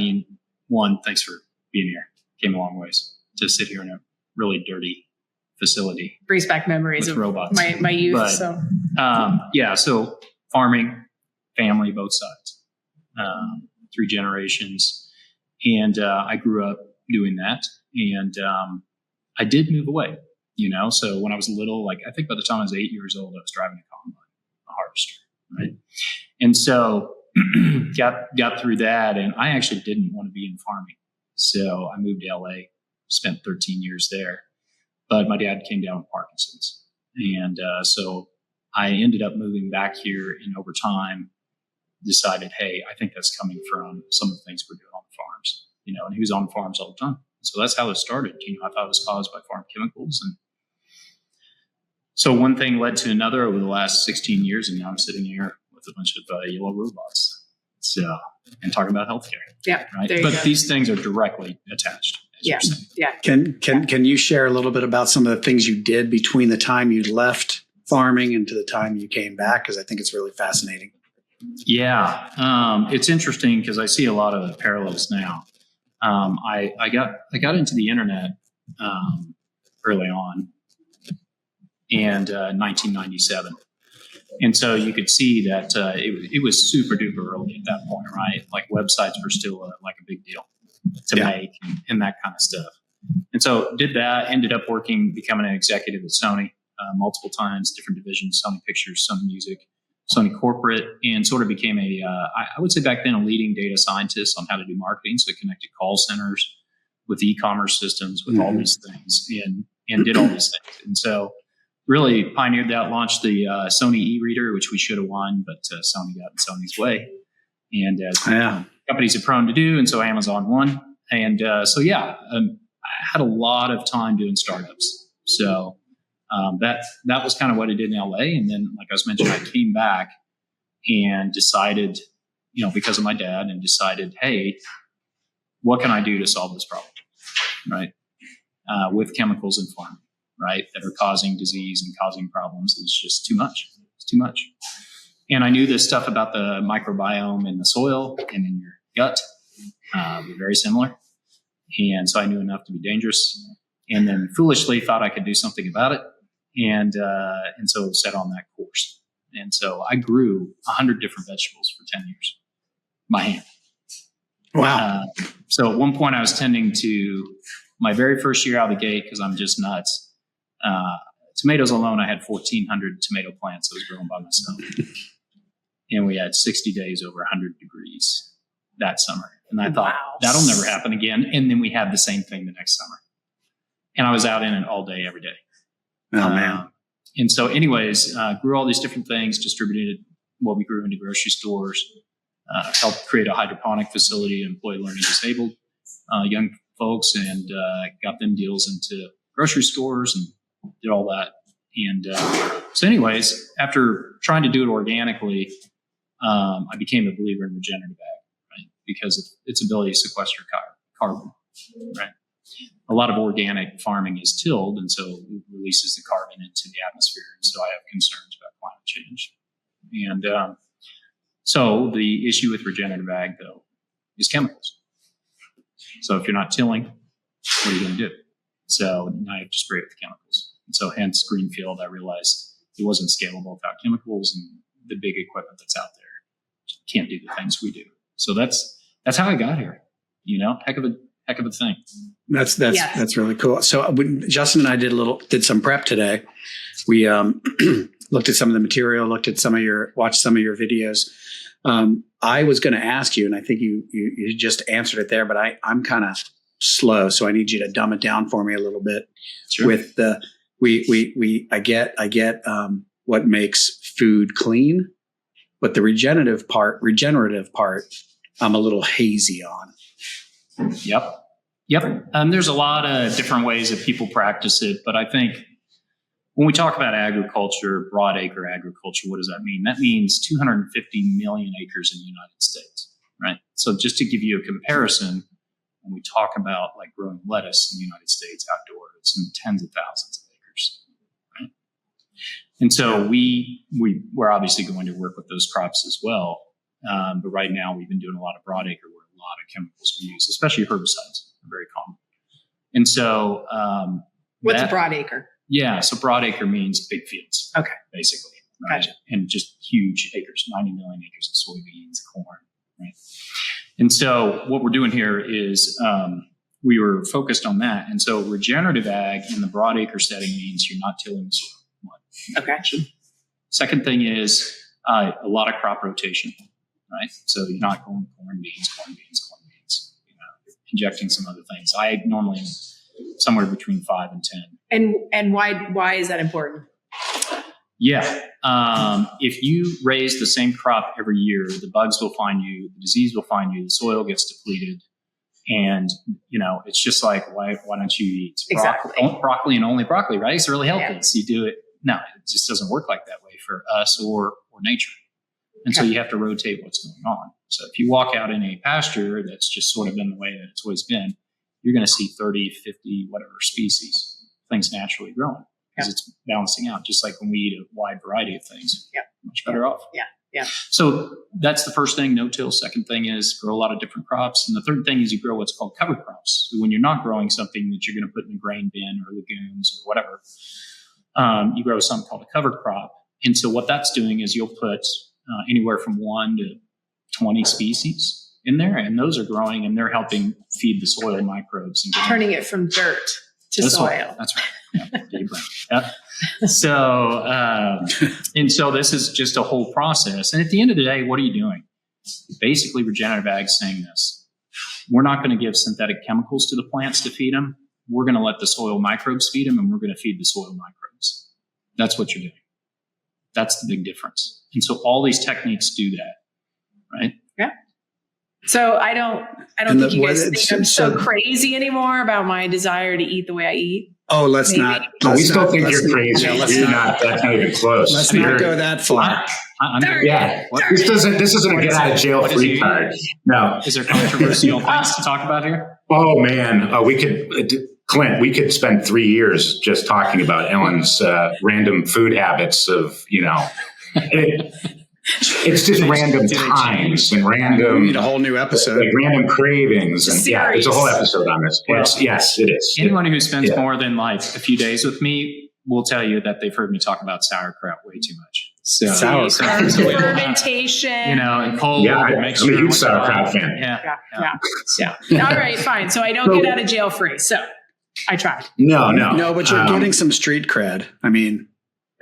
one, thanks for being here. Came a long ways to sit here in a really dirty facility. Brings back memories of robots. My youth. But, so so farming, family, both sides. 3 generations. And I grew up doing that. And I did move away, So when I was little, I think by the time I was 8 years old, I was driving a combine, a harvester, right? And so got through that. And I actually didn't want to be in farming. So I moved to LA, spent 13 years there. But my dad came down with Parkinson's. And so I ended up moving back here, and over time, decided, hey, I think that's coming from some of the things we're doing on the farms, and he was on farms all the time. So that's how it started. I thought it was caused by farm chemicals. And so one thing led to another over the last 16 years. And now I'm sitting here with a bunch of yellow robots. So, and talking about healthcare. Yeah. Right. But these things are directly attached. Yeah. Can you share a little bit about some of the things you did between the time you left farming and to the time you came back? Because I think it's really fascinating. Yeah, it's interesting because I see a lot of parallels now. I got into the internet early on, and 1997, and so you could see that it was super duper early at that point, right? Like websites were still a big deal to make and that kind of stuff. And so did that. Ended up becoming an executive at Sony multiple times, different divisions: Sony Pictures, Sony Music, Sony Corporate, and sort of became I would say back then, a leading data scientist on how to do marketing. So I connected call centers with e-commerce systems, with all these things, and did all these things. And so really pioneered that, launched the Sony e-reader, which we should have won, but Sony got in Sony's way. And as companies are prone to do, and so Amazon won. And I had a lot of time doing startups. So that was kind of what I did in LA. And then, like I was mentioning, I came back and decided, because of my dad, and decided, hey, what can I do to solve this problem? Right. With chemicals in farming, right, that are causing disease and causing problems. It's just too much. It's too much. And I knew this stuff about the microbiome in the soil and in your gut were very similar. And so I knew enough to be dangerous. and then foolishly thought I could do something about it. And so set on that course. And so I grew 100 different vegetables for 10 years by hand. Wow. So at one point I was tending to my very first year out of the gate, because I'm just nuts. Tomatoes alone, I had 1,400 tomato plants I was growing by myself. And we had 60 days over 100 degrees that summer. And I thought, that'll never happen again. And then we had the same thing the next summer. And I was out in it all day, every day. Oh, man. And so anyways, grew all these different things, distributed what we grew into grocery stores, helped create a hydroponic facility, employ learning disabled young folks, and got them deals into grocery stores and did all that. And so anyways, after trying to do it organically, I became a believer in regenerative ag, right? Because of its ability to sequester carbon, right? A lot of organic farming is tilled, and so it releases the carbon into the atmosphere. And so I have concerns about climate change. And so the issue with regenerative ag, though, is chemicals. So if you're not tilling, what are you going to do? So now you have to spray it with chemicals. And so hence Greenfield, I realized it wasn't scalable without chemicals, and the big equipment that's out there can't do the things we do. So that's how I got here. Heck of a thing. That's really cool. So when Justin and I did some prep today, we looked at some of the material, watched some of your videos. I was going to ask you, and I think you just answered it there, but I'm kind of slow, so I need you to dumb it down for me a little bit. Sure. With the I get what makes food clean, but the regenerative part, I'm a little hazy on. Yep. There's a lot of different ways that people practice it, but I think when we talk about agriculture, broad acre agriculture, what does that mean? That means 250 million acres in the United States, right? So just to give you a comparison, when we talk about like growing lettuce in the United States outdoor, it's in the tens of thousands of acres, right? And so we're obviously going to work with those crops as well. But right now we've been doing a lot of broad acre where a lot of chemicals are used, especially herbicides are very common. And so what's a broad acre? Yeah, so broad acre means big fields. Okay. Basically. Right? Gotcha. And just huge acres, 90 million acres of soybeans, corn, right? And so what we're doing here is we were focused on that. And so regenerative ag in the broad acre setting means you're not tilling the soil. One. Okay. Second thing is a lot of crop rotation, right? So you're not going corn, beans, injecting some other things. I normally am somewhere between 5 and 10. And why is that important? Yeah. If you raise the same crop every year, the bugs will find you, the disease will find you, the soil gets depleted. And, it's just like, why don't you eat broccoli and only broccoli, right? It's really healthy. Yeah. So you do it. No, it just doesn't work like that way for us or nature. And so you have to rotate what's going on. So if you walk out in a pasture that's just sort of been the way that it's always been, you're going to see 30, 50, whatever species, things naturally growing because it's balancing out. Just like when we eat a wide variety of things, much better off. Yeah. So that's the first thing, no-till. Second thing is grow a lot of different crops. And the third thing is you grow what's called cover crops. So when you're not growing something that you're going to put in a grain bin or legumes or whatever, you grow something called a cover crop. And so what that's doing is you'll put anywhere from 1 to 20 species in there, and those are growing and they're helping feed the soil microbes and turning it from dirt to soil. That's right. Yeah. So, and so this is just a whole process. And at the end of the day, what are you doing? Basically, regenerative ag saying this: we're not going to give synthetic chemicals to the plants to feed them. We're going to let the soil microbes feed them, and we're going to feed the soil microbes. That's what you're doing. That's the big difference. And so all these techniques do that, right? Yeah. So I don't think you guys think I'm so crazy anymore about my desire to eat the way I eat. Oh, let's not. We still think you're crazy. You're not even close. Let's not go that far. This isn't a get out of jail free card. No. Is there controversial things to talk about here? Oh man, Clint, we could spend 3 years just talking about Ellen's random food habits of, it's just random times and random. We need a whole new episode. Like random cravings. And yeah, there's a whole episode on this. Well, yes, it is. Anyone who spends more than like a few days with me will tell you that they've heard me talk about sauerkraut way too much. So sauerkraut, fermentation, and cold. Yeah, I'm a huge sauerkraut fan. Yeah. All right, fine. So I don't get out of jail free. So I tried. No, but you're getting some street cred. I mean,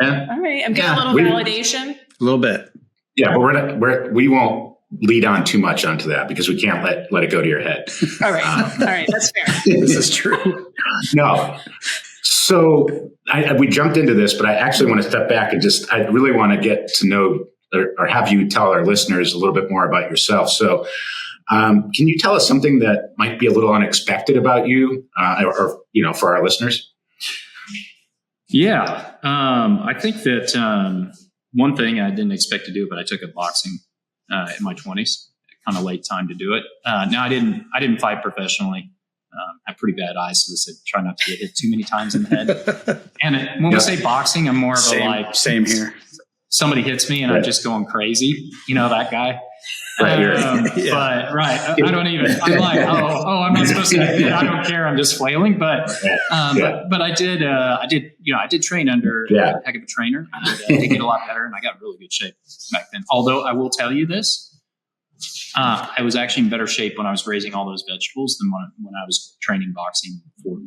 all right, I'm getting a little validation. A little bit. Yeah, but we won't lead on too much onto that because we can't let it go to your head. All right, that's fair. This is true. No. So we jumped into this, but I actually want to step back and I really want to get to know or have you tell our listeners a little bit more about yourself. So can you tell us something that might be a little unexpected about you or for our listeners? Yeah. I think that one thing I didn't expect to do, but I took up boxing in my 20s, kind of late time to do it. Now I didn't fight professionally. I have pretty bad eyes, so they said try not to get hit too many times in the head. And when we say boxing, I'm more of same here. Somebody hits me and I'm just going crazy. You know that guy. Right here. But I don't even. I'm like, I'm not supposed to. I don't care. I'm just flailing. But I did train under a heck of a trainer. And, I did get a lot better, and I got in really good shape back then. Although I will tell you this. I was actually in better shape when I was raising all those vegetables than when I was training boxing for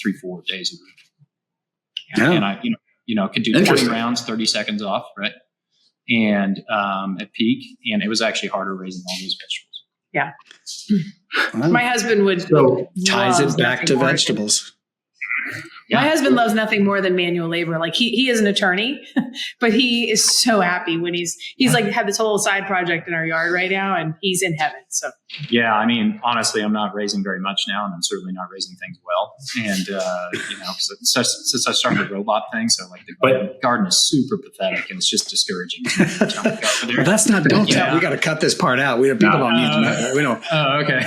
3-4 days a week. Yeah. And I could do 20 rounds, 30 seconds off, right? And at peak, and it was actually harder raising all those vegetables. Yeah. My husband would ties it back to vegetables. My husband loves nothing more than manual labor. Like he is an attorney, but he is so happy when he's like had this whole side project in our yard right now, and he's in heaven. So yeah, I mean, honestly, I'm not raising very much now, and I'm certainly not raising things well. And since I started the robot thing, so like the garden is super pathetic, and it's just discouraging. Well, that's not. Don't tell. We got to cut this part out. People don't need to know. We don't. Oh, okay.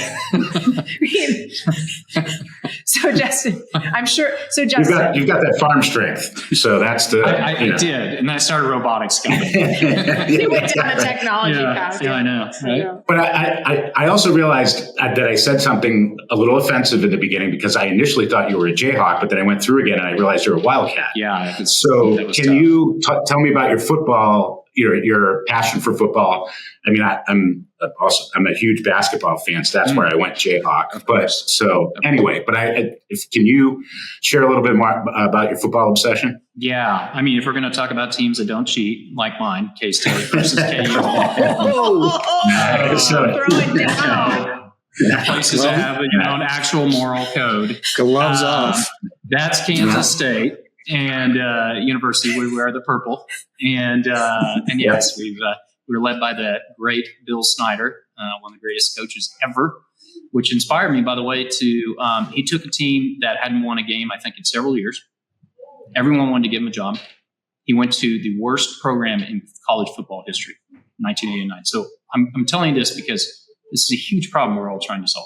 So Justin, I'm sure. So Justin, you've got that farm strength. So that's the. I did, and then I started robotics company. You went down the technology path. Yeah, I know. Right? But I also realized that I said something a little offensive in the beginning because I initially thought you were a Jayhawk, but then I went through again and I realized you're a Wildcat. Yeah. So can you tell me about your football? Your passion for football. I mean, I'm a huge basketball fan, so that's where I went Jayhawk. But can you share a little bit more about your football obsession? Yeah, I mean, if we're going to talk about teams that don't cheat, like mine, K-State versus KU. Throw it down. Places that have an actual moral code. Gloves off. That's Kansas State. And University, we wear the purple, and yes, we're led by the great Bill Snyder, one of the greatest coaches ever. Which inspired me, by the way, to he took a team that hadn't won a game, I think, in several years. Everyone wanted to give him a job. He went to the worst program in college football history, 1989. So I'm telling you this because this is a huge problem we're all trying to solve.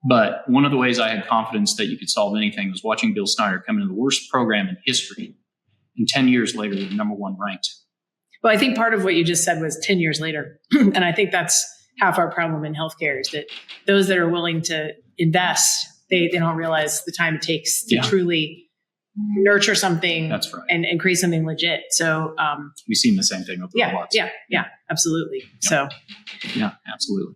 But one of the ways I had confidence that you could solve anything was watching Bill Snyder come into the worst program in history. And 10 years later, they're number one ranked. Well, I think part of what you just said was 10 years later. And I think that's half our problem in healthcare is that those that are willing to invest, they don't realize the time it takes to truly nurture something. That's right. and create something legit. So we've seen the same thing with robots. Yeah, absolutely. Yeah. So yeah, absolutely.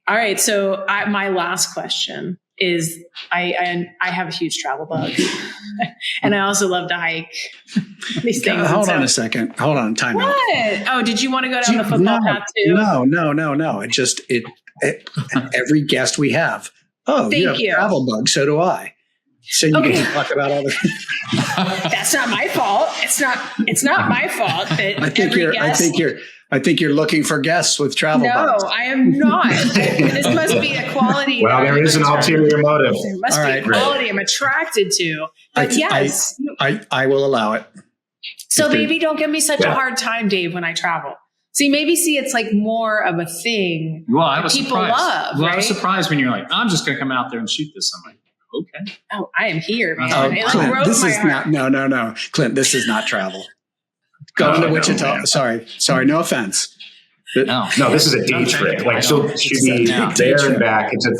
All right. So my last question is I have a huge travel bug and I also love to hike these things. Hold on a second. Hold on. Time out. What? Oh, did you want to go down the football path too? No. It every guest we have. Oh, you have a travel bug. So do I. So you can talk about all the. That's not my fault. It's not my fault that I think you're looking for guests with travel bugs. No, I am not. This must be a quality. Well, there is an ulterior motive. There must be a quality I'm attracted to. But yes. I will allow it. So maybe don't give me such a hard time, Dave, when I travel. See, it's like more of a thing people love. Well, I was surprised when you're like, I'm just going to come out there and shoot this. I'm like, okay. Oh, I am here, man. Clint, this is not. No. Clint, this is not travel. Going to Wichita. Sorry. No offense. No, this is a day trip. Like she'll be there and back. It's a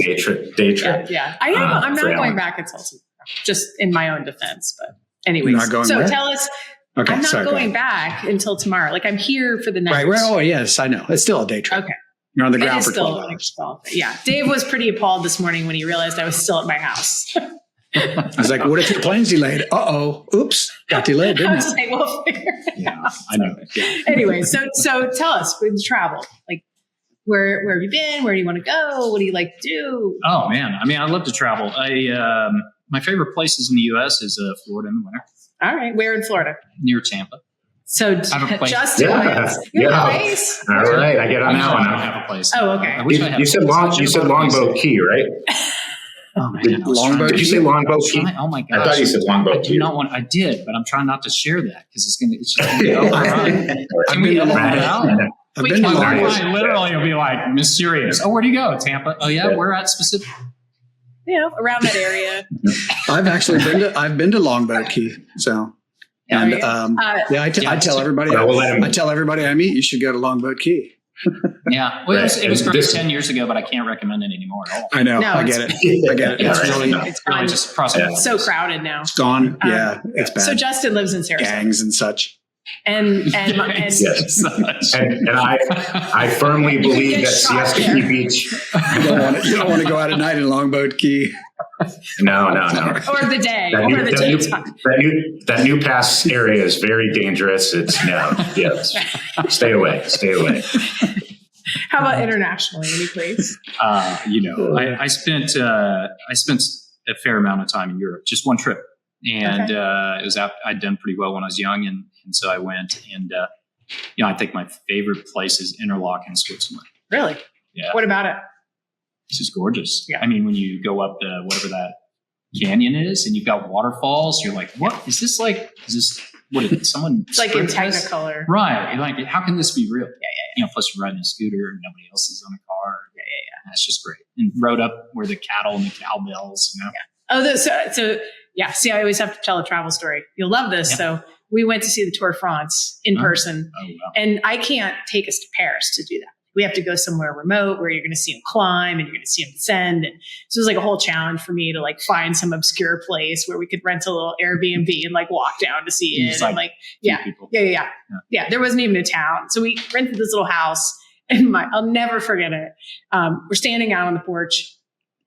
day trip. Yeah. I'm not going back until tomorrow, just in my own defense. But anyways, You're not going so where? tell us. Okay, I'm not sorry, going back until tomorrow. Like I'm here for the night. Right. Oh, yes, I know. It's still a day trip. Okay. You're on the It ground is for still 12 hours. Yeah. Dave was pretty appalled this morning when he realized I was still at my house. I was like, what if your plane's delayed? Uh-oh. Oops. Got delayed, I didn't was it? like, we'll figure it out. I know. Yeah. Anyway, so tell us with travel, like where have you been? Where do you want to go? What do you like to do? Oh man, I mean, I love to travel. My favorite places in the U.S. is Florida in the winter, All right, where in Florida? near Tampa. So I have a place. Justin, you have a place? All right, I get on that I one. don't have a place. Oh, okay. I wish I had You a said place. You said Longboat Key, right? Oh man, Longboat Did you say Longboat Key? Oh my gosh! I thought you said Longboat I do Key. not want. I did, but I'm trying not to share that because it's just going to be overrun. I've been to Longboat. I've been to can't Longboat. Longboat. I literally will be like mysterious. Oh, where do you go? Tampa. Oh yeah, we're at specific. Around that area. I've actually been to Longboat Key. So, and I tell everybody. I tell everybody I meet, you should go to Longboat Key. Yeah, well, it was great This- 10 years ago, but I can't recommend it anymore at all. I know. No, I get it. I get it. It's really It's Really gone. just crossing. Yeah. So crowded now. gone. Yeah, it's bad. So Justin lives in Sarasota, Gangs and such. and Yes. And I firmly believe that shot Siesta there. Key Beach. You don't want to go out at night in Longboat Key. No. or the day, That new pass area is very dangerous. It's yes. Stay away. How about internationally? Any place? I spent a fair amount of time in Europe, just one trip, and it was I'd done pretty well when I was young, and so I went, and I think my favorite place is Interlaken, Switzerland. Really? Yeah. What about it? It's just gorgeous. Yeah. I mean, when you go up whatever that canyon is, and you've got waterfalls, you're like, what is this like? What is it? Someone It's like in scripted this? Technicolor. Right. You're like, how can this be real? Yeah. Plus you're riding a scooter and nobody else is on a car. Yeah. That's just great. And rode up where the cattle and the cowbells, Oh, see, I always have to tell a travel story. You'll love this. Yeah. So we went to see the Tour de France in person, Oh, wow. and I can't take us to Paris to do that. We have to go somewhere remote where you're going to see them climb and you're going to see them descend. And so it was like a whole challenge for me to like find some obscure place where we could rent a little Airbnb and like walk down to see it. Just And people. Yeah. There wasn't even a town. So we rented this little house, and I'll never forget it. We're standing out on the porch,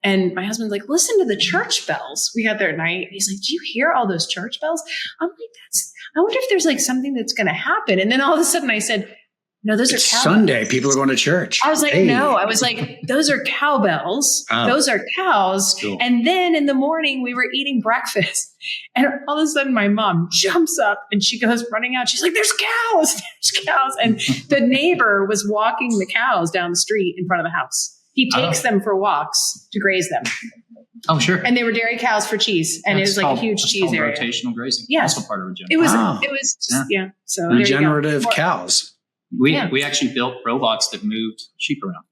and my husband's like, listen to the church bells. We got there at night. And he's like, do you hear all those church bells? I'm like, I wonder if there's like something that's going to happen. And then all of a sudden I said, no, those It's are cowbells. Sunday. People are going to church. I was like, Hey. no. I was like, those are cowbells. Oh. Those are cows. Cool. And then in the morning, we were eating breakfast. And all of a sudden, my mom jumps up and she goes running out. She's like, there's cows. There's cows. And the neighbor was walking the cows down the street in front of the house. He takes them for walks to graze them. Oh, sure. And they were dairy cows for cheese. And it was like a huge cheese area. Rotational grazing. Yeah. Also part of regeneration. It was, Wow. So there you go. Regenerative cows. We actually built robots that moved sheep around.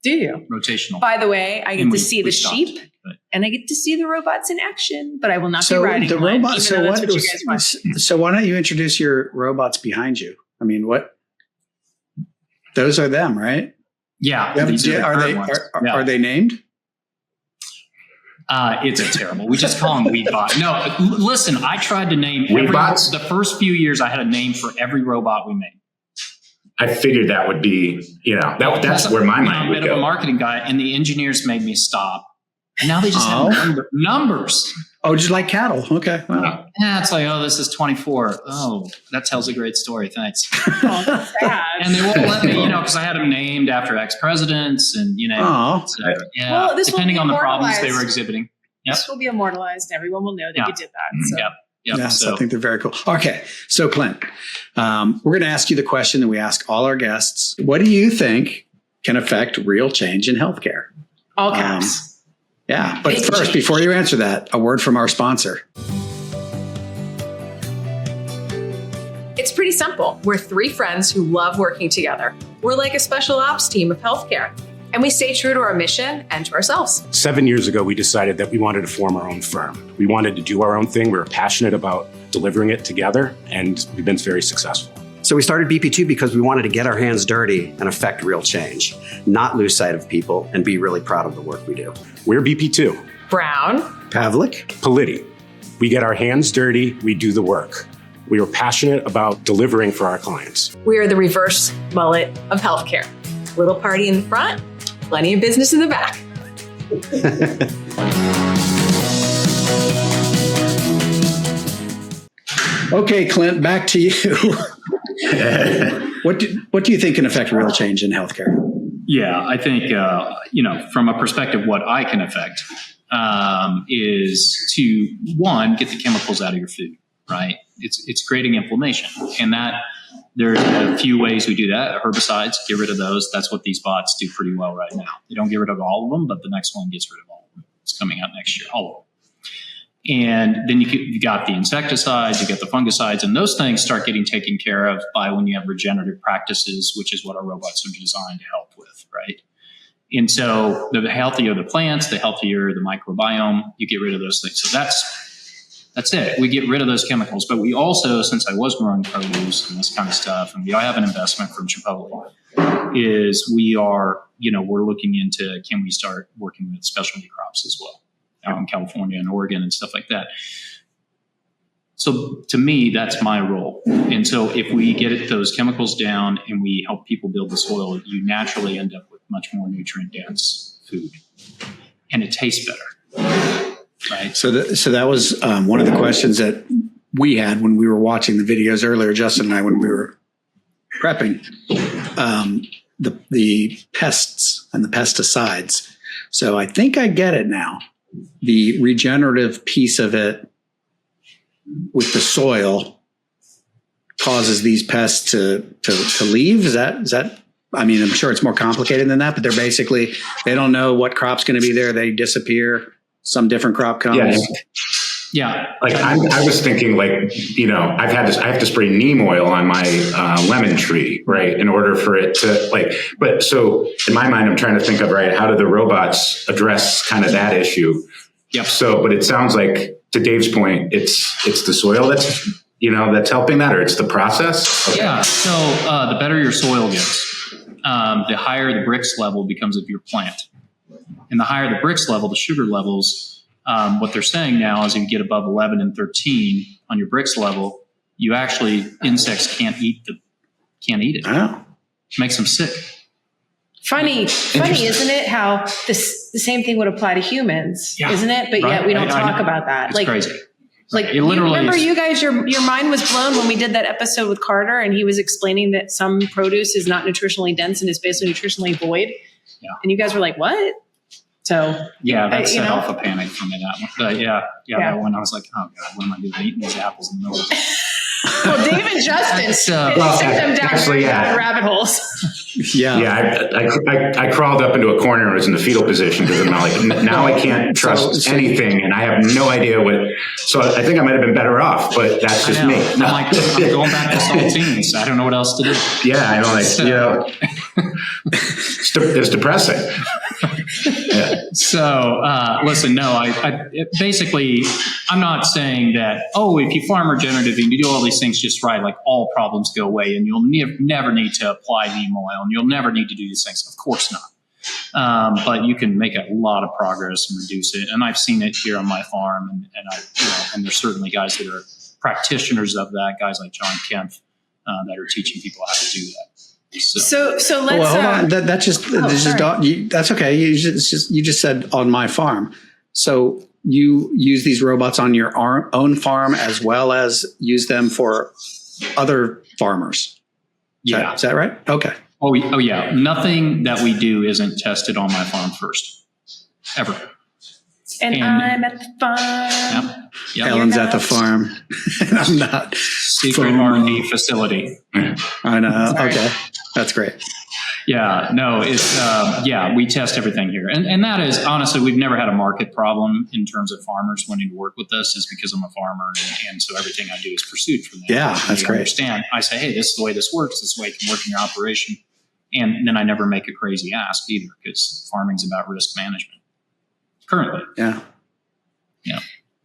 Do you? Rotational. By the way, I get And to we see the stopped, sheep, but- and I get to see the robots in action, but I will not be So riding the one, robot. even So though what? that's what you guys want. So why don't you introduce your robots behind you? I mean, what? Those are them, right? Yeah. Yeah, these the are they current ones. are they named? It's a terrible. We just call them Weedbot. No, listen, I tried to name Weedbots? the first few years I had a name for every robot we made. I figured that would be, that's where my mind I'm a would bit of a go. marketing guy, and the engineers made me stop. And now they just have numbers. Oh, just like cattle. Okay. Wow. Yeah, it's like, this is 24. Oh, that tells a great story. Thanks. Oh, that's sad. And they won't let me, because I had them named after ex-presidents and, Oh. so, yeah, Well, this will depending be on the problems they immortalized. were exhibiting. Yep. This will be immortalized. Everyone will know that Yeah. you did that. So. Yep. Yes, So, I think they're very cool. Okay, so Clint, we're going to ask you the question that we ask all our guests. What do you think can affect real change in healthcare? All caps. Yeah, but first, before you answer that, a word from our sponsor. It's pretty simple. We're three friends who love working together. We're like a special ops team of healthcare. And we stay true to our mission and to ourselves. 7 years ago, we decided that we wanted to form our own firm. We wanted to do our own thing. We were passionate about delivering it together, and we've been very successful. So we started BP2 because we wanted to get our hands dirty and affect real change, not lose sight of people and be really proud of the work we do. We're BP2. Brown. Pavlik. Politi. We get our hands dirty, we do the work. We are passionate about delivering for our clients. We are the reverse mullet of healthcare. Little party in the front, plenty of business in the back. Okay, Clint, back to you. What do you think can affect real change in healthcare? Yeah, I think, from a perspective, what I can affect is to, one, get the chemicals out of your food, right? It's creating inflammation. And that there's a few ways we do that. Herbicides, get rid of those. That's what these bots do pretty well right now. They don't get rid of all of them, but the next one gets rid of all of them. It's coming out next year, all of them. And then you got the insecticides, you get the fungicides, and those things start getting taken care of by when you have regenerative practices, which is what our robots are designed to help with, right? And so the healthier the plants, the healthier the microbiome, you get rid of those things. So that's it. We get rid of those chemicals. But we also, since I was growing produce and this kind of stuff, and we have an investment from Chipotle, is we are, we're looking into, can we start working with specialty crops as well? Out in California and Oregon and stuff like that. So to me, that's my role. And so if we get those chemicals down and we help people build the soil, you naturally end up with much more nutrient dense food, and it tastes better. Right. So that was one of the questions that we had when we were watching the videos earlier, Justin and I, when we were prepping, the pests and the pesticides. So I think I get it now. The regenerative piece of it with the soil causes these pests to leave. Is that? I mean, I'm sure it's more complicated than that, but they don't know what crop's going to be there. They disappear. Some different crop comes. Yeah. Like I was thinking, I have to spray neem oil on my lemon tree, right, in order for it to But so in my mind, I'm trying to think of, right, how do the robots address kind of that issue? Yep. So, but it sounds like, to Dave's point, it's the soil that's helping that, or it's the process. Okay. Yeah. So the better your soil gets, the higher the Brix level becomes of your plant, and the higher the Brix level, the sugar levels. What they're saying now is if you get above 11 and 13 on your Brix level, insects can't eat it. Oh. Makes them sick. Funny, isn't it? How the same thing would apply to humans, isn't it? But yet we don't talk about that. It's crazy. It literally remember you guys, your mind was blown when we did that episode with Carter, and he was explaining that some produce is not nutritionally dense and is basically nutritionally void. Yeah. And you guys were like, what? So that set off a panic for me, that one. But that one, I was like, oh God, what am I doing? Eating these apples in the middle of the Well, Dave and Justin sent them down rabbit holes. I crawled up into a corner and was in the fetal position because I'm like, now I can't trust anything, and I have no idea what. So I think I might have been better off, but that's just me. No. I'm going back to saltines. I don't know what else to do. Yeah, I know. It's depressing. Yeah. So listen, no, basically, I'm not saying that, if you farm regenerative and you do all these things just right, like all problems go away and you'll never need to apply neem oil and you'll never need to do these things. Of course not. But you can make a lot of progress and reduce it. And I've seen it here on my farm, and there's certainly guys that are practitioners of that, guys like John Kemp that are teaching people how to do that. So let's. Well, hold on. That's okay. You just said on my farm. So you use these robots on your own farm as well as use them for other farmers. Is that right? Okay. Oh yeah. Nothing that we do isn't tested on my farm first, ever. And I'm at the farm. Yep. Helen's at the farm. And I'm not. Secret R&D facility. I know. Sorry. Okay. That's great. Yeah, no, it's, we test everything here. And that is, honestly, we've never had a market problem in terms of farmers wanting to work with us, is because I'm a farmer. And so everything I do is pursued from them. Yeah, that's great. Understand. I say, hey, this is the way this works. This is the way it can work in your operation. And then I never make a crazy ask either, because farming's about risk management currently. Yeah.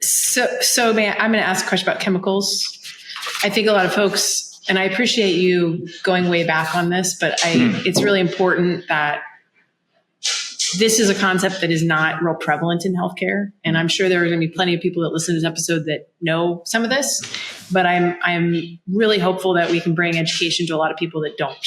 So man, I'm going to ask a question about chemicals. I think a lot of folks And I appreciate you going way back on this, but it's really important that this is a concept that is not real prevalent in healthcare. And I'm sure there are going to be plenty of people that listen to this episode that know some of this, but I'm really hopeful that we can bring education to a lot of people that don't.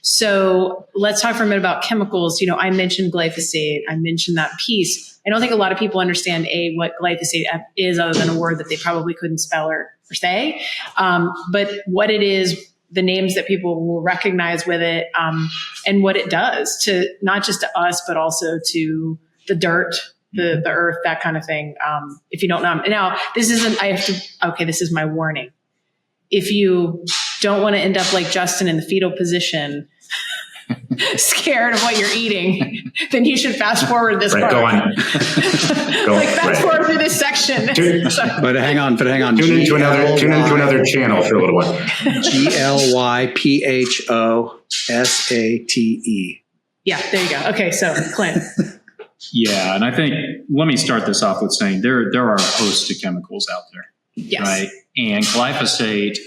So let's talk for a minute about chemicals. I mentioned glyphosate. I mentioned that piece. I don't think a lot of people understand what glyphosate is, other than a word that they probably couldn't spell or say. But what it is, the names that people will recognize with it, and what it does to not just to us, but also to the dirt, the earth, that kind of thing. If you don't know, now this isn't, this is my warning. If you don't want to end up like Justin in the fetal position, scared of what you're eating, then you should fast forward this part. Go on. Fast forward through this section. But hang on. Tune into another channel for a little while. GLYPHOSATE. Yeah, there you go. Okay, so Clint. Yeah, and I think, let me start this off with saying there are a host of chemicals out there. Yes. Right. And glyphosate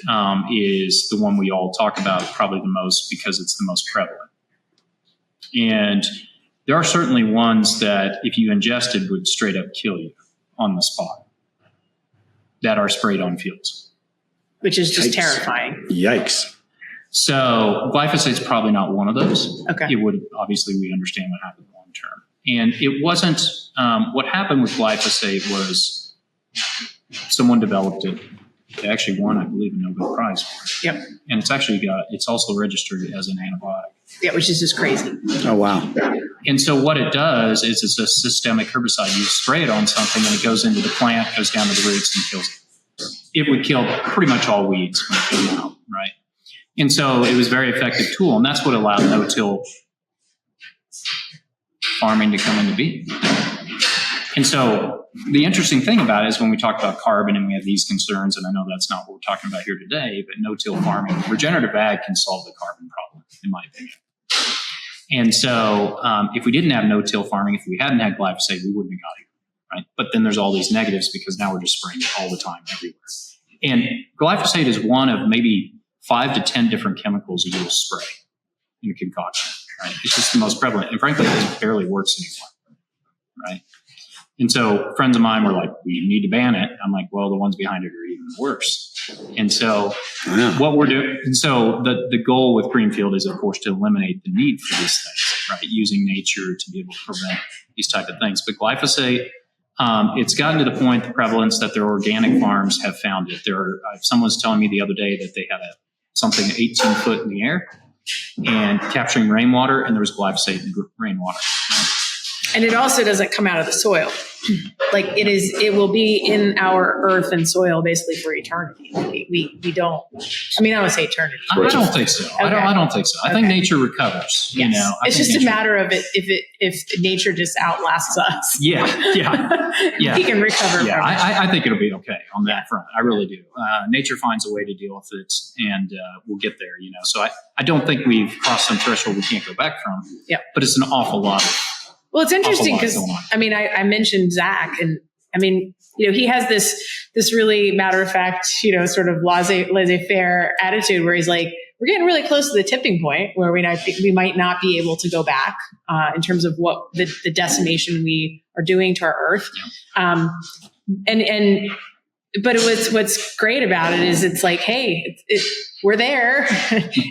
is the one we all talk about probably the most because it's the most prevalent. And there are certainly ones that if you ingested would straight up kill you on the spot that are sprayed on fields. Which is just terrifying. Yikes. So glyphosate's probably not one of those. Okay. It would, obviously we understand what happened long term. And it wasn't, what happened with glyphosate was someone developed it. They actually won, I believe, a Nobel Prize for it. Yep. And it's also registered as an antibiotic. Yeah, which is just crazy. Oh, wow. And so what it does is it's a systemic herbicide. You spray it on something and it goes into the plant, goes down to the roots and kills it. It would kill pretty much all weeds when it came out, right? And so it was a very effective tool. And that's what allowed no-till farming to come into being. And so the interesting thing about it is when we talk about carbon and we have these concerns, and I know that's not what we're talking about here today, but no-till farming, regenerative ag can solve the carbon problem, in my opinion. And so if we didn't have no-till farming, if we hadn't had glyphosate, we wouldn't have got here, right? But then there's all these negatives because now we're just spraying it all the time, everywhere. And glyphosate is one of maybe 5 to 10 different chemicals you will spray in a concoction, right? It's just the most prevalent. And frankly, it barely works anymore, right? And so friends of mine were like, we need to ban it. I'm like, well, the ones behind it are even worse. And so what we're doing, and so the goal with Greenfield is, of course, to eliminate the need for these things, right? Using nature to be able to prevent these type of things. But glyphosate, it's gotten to the point, the prevalence that their organic farms have found it. Someone was telling me the other day that they had something 18 foot in the air and capturing rainwater, and there was glyphosate in the rainwater. Right? And it also doesn't come out of the soil. Like it will be in our earth and soil basically for eternity. We don't, I don't want to say eternity. I don't think so. Okay. I don't think so. I think nature recovers. Yes. You know, it's just a matter of if nature just outlasts us. Yeah. We can recover. Yeah, from it. I think it'll be okay on that front. I really do. Nature finds a way to deal with it, and we'll get there. You know, so I don't think we've crossed some threshold we can't go back from. Yeah. But it's an awful lot. Well, it's interesting because I mentioned Zach, and he has this really matter of fact, sort of laissez-faire attitude where he's like, we're getting really close to the tipping point where we might not be able to go back in terms of what the decimation we are doing to our earth. Yeah. But what's great about it is it's like, hey, we're there,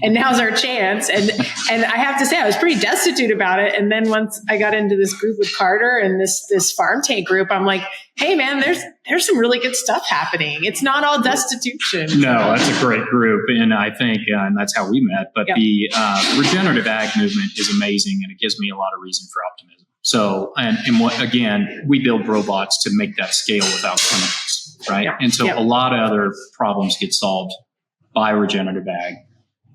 and now's our chance. And I have to say, I was pretty destitute about it. And then once I got into this group with Carter and this farm tank group, I'm like, hey man, there's some really good stuff happening. It's not all destitution. No, that's a great group, and I think and that's how we met. But the regenerative ag movement is amazing, and it gives me a lot of reason for optimism. So, and what again, we build robots to make that scale without chemicals. Right. Yeah. And so a lot of other problems get solved by regenerative ag.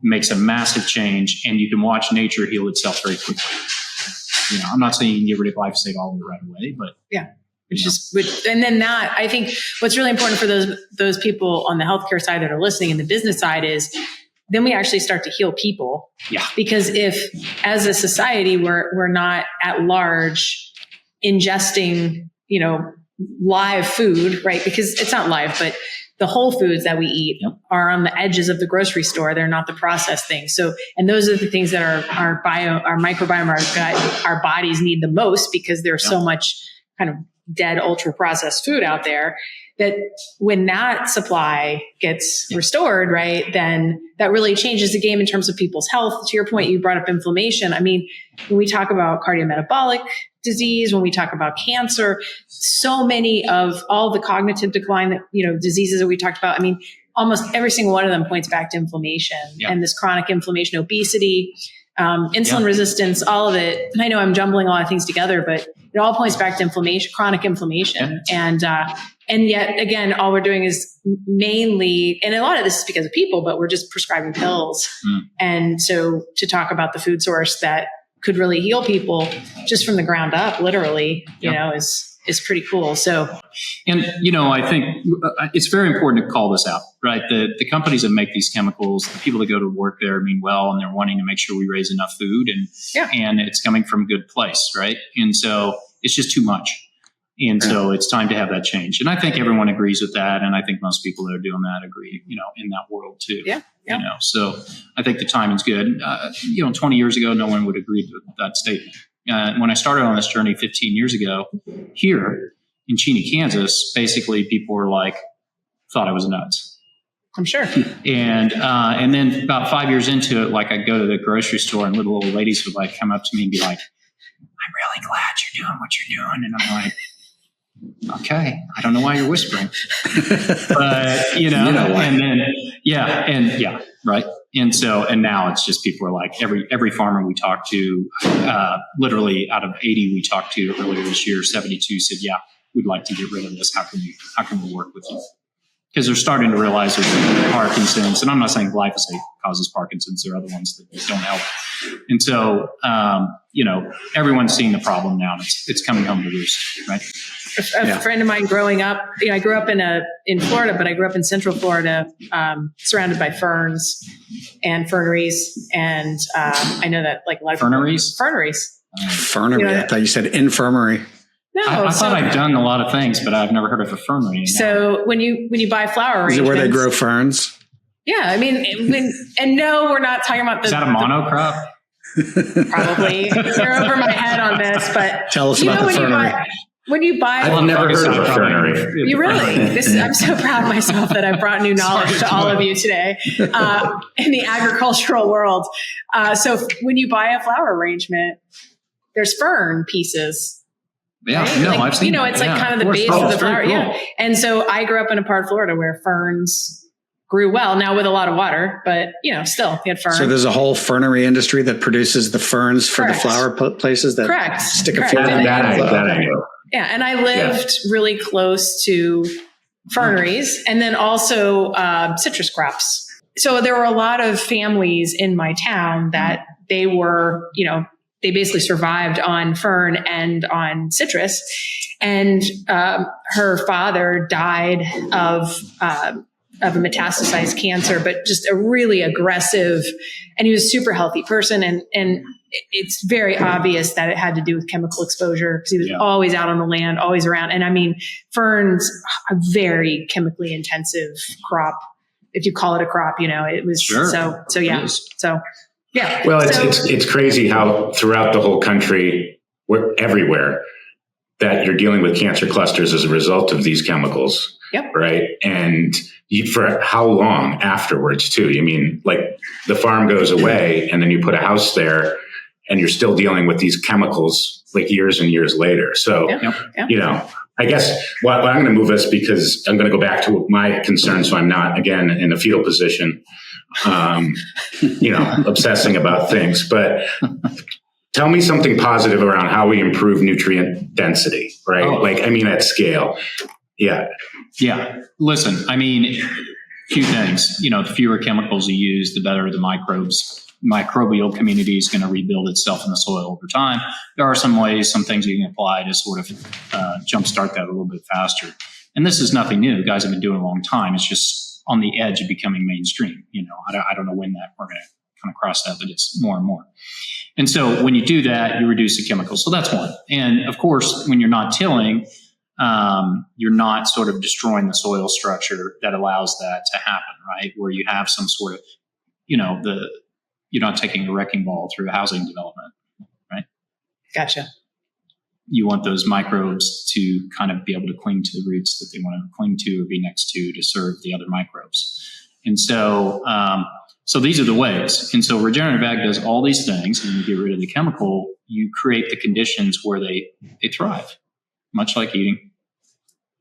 Makes a massive change, and you can watch nature heal itself very quickly. I'm not saying you can get rid of glyphosate all the way right away, but and then that, I think what's really important for those people on the healthcare side that are listening and the business side is then we actually start to heal people. Yeah. Because if as a society we're not at large ingesting, live food, right? Because it's not live, but the whole foods that we eat are on the edges of the grocery store. They're not the processed things. So, and those are the things that our microbiome, our gut, our bodies need the most, because there's so much kind of dead, ultra processed food out there, that when that supply gets restored, right, then that really changes the game in terms of people's health. To your point, you brought up inflammation. I mean, when we talk about cardiometabolic disease, when we talk about cancer, so many of all the cognitive decline that, diseases that we talked about, I mean, almost every single one of them points back to inflammation and this chronic inflammation, obesity, insulin resistance, all of it. And I know I'm jumbling a lot of things together, but it all points back to inflammation, chronic inflammation. And yet again, all we're doing is mainly, and a lot of this is because of people, but we're just prescribing pills. And so to talk about the food source that could really heal people just from the ground up, literally, you know, is pretty cool. So, and I think it's very important to call this out, right? The companies that make these chemicals, the people that go to work there mean well, and they're wanting to make sure we raise enough food, and it's coming from a good place, right? And so it's just too much. And so it's time to have that change. And I think everyone agrees with that. And I think most people that are doing that agree, in that world too. So I think the timing's good. 20 years ago, no one would agree with that statement. When I started on this journey 15 years ago, here in Cheney, Kansas, basically people were thought I was nuts. I'm sure. And then about 5 years into it, I'd go to the grocery store and little old ladies would come up to me and be like, "I'm really glad you're doing what you're doing." And I'm like, okay, I don't know why you're whispering, but you know why. And then, right. And so, and now it's just, people are like, every farmer we talked to, literally out of 80 we talked to earlier this year, 72 said, yeah, we'd like to get rid of this. How can we work with you? Because they're starting to realize there's Parkinson's, and I'm not saying glyphosate causes Parkinson's. There are other ones that don't help. And so, everyone's seeing the problem now, and it's coming home to roost, right? A friend of mine growing up, I grew up in Florida, but I grew up in Central Florida, surrounded by ferns and ferneries. And I know that a lot of ferneries. Fernery. I thought you said infirmary. No, I thought I'd done a lot of things, but I've never heard of a fernery. So when you buy flower arrangements, is it where they grow ferns? Yeah, I mean, no, we're not talking about Is that a monocrop? Probably. You're over my head on this, but tell us about the fernery. When you buy, I've never heard of a fernery. You really? I'm so proud of myself that I brought new knowledge to all of you today in the agricultural world. So when you buy a flower arrangement, there's fern pieces. Yeah, right? no, I've seen it's kind of the base of the flower. Cool. Yeah, and so I grew up in a part of Florida where ferns grew well, now with a lot of water, but still you had ferns. So there's a whole fernery industry that produces the ferns for the flower places that stick a flower. That I know. Yeah, and I lived really close to ferneries, and then also citrus crops. So there were a lot of families in my town that they were, they basically survived on fern and on citrus. And her father died of a metastasized cancer, but just a really aggressive, and he was a super healthy person. And it's very obvious that it had to do with chemical exposure, because he was always out on the land, always around. And I mean, ferns, a very chemically intensive crop. If you call it a crop, it was Well, it's crazy how throughout the whole country, everywhere, that you're dealing with cancer clusters as a result of these chemicals. Yep. Right. And for how long afterwards too? I mean, the farm goes away and then you put a house there and you're still dealing with these chemicals years and years later. So, I guess I'm going to move us, because I'm going to go back to my concern. So I'm not, again, in a fetal position, obsessing about things, but tell me something positive around how we improve nutrient density, right? At scale. Yeah. Yeah. Listen, few things, the fewer chemicals you use, the better the microbial community is going to rebuild itself in the soil over time. There are some things you can apply to sort of jumpstart that a little bit faster. And this is nothing new. Guys have been doing it a long time. It's just on the edge of becoming mainstream. I don't know when we're going to kind of cross that, but it's more and more. And so when you do that, you reduce the chemicals. So that's one. And of course, when you're not tilling, you're not sort of destroying the soil structure that allows that to happen, right? Where you have some sort of, you're not taking a wrecking ball through housing development, right? Gotcha. You want those microbes to kind of be able to cling to the roots that they want to cling to or be next to serve the other microbes. And so, so these are the ways. And so regenerative ag does all these things, and you get rid of the chemical, you create the conditions where they thrive, much like eating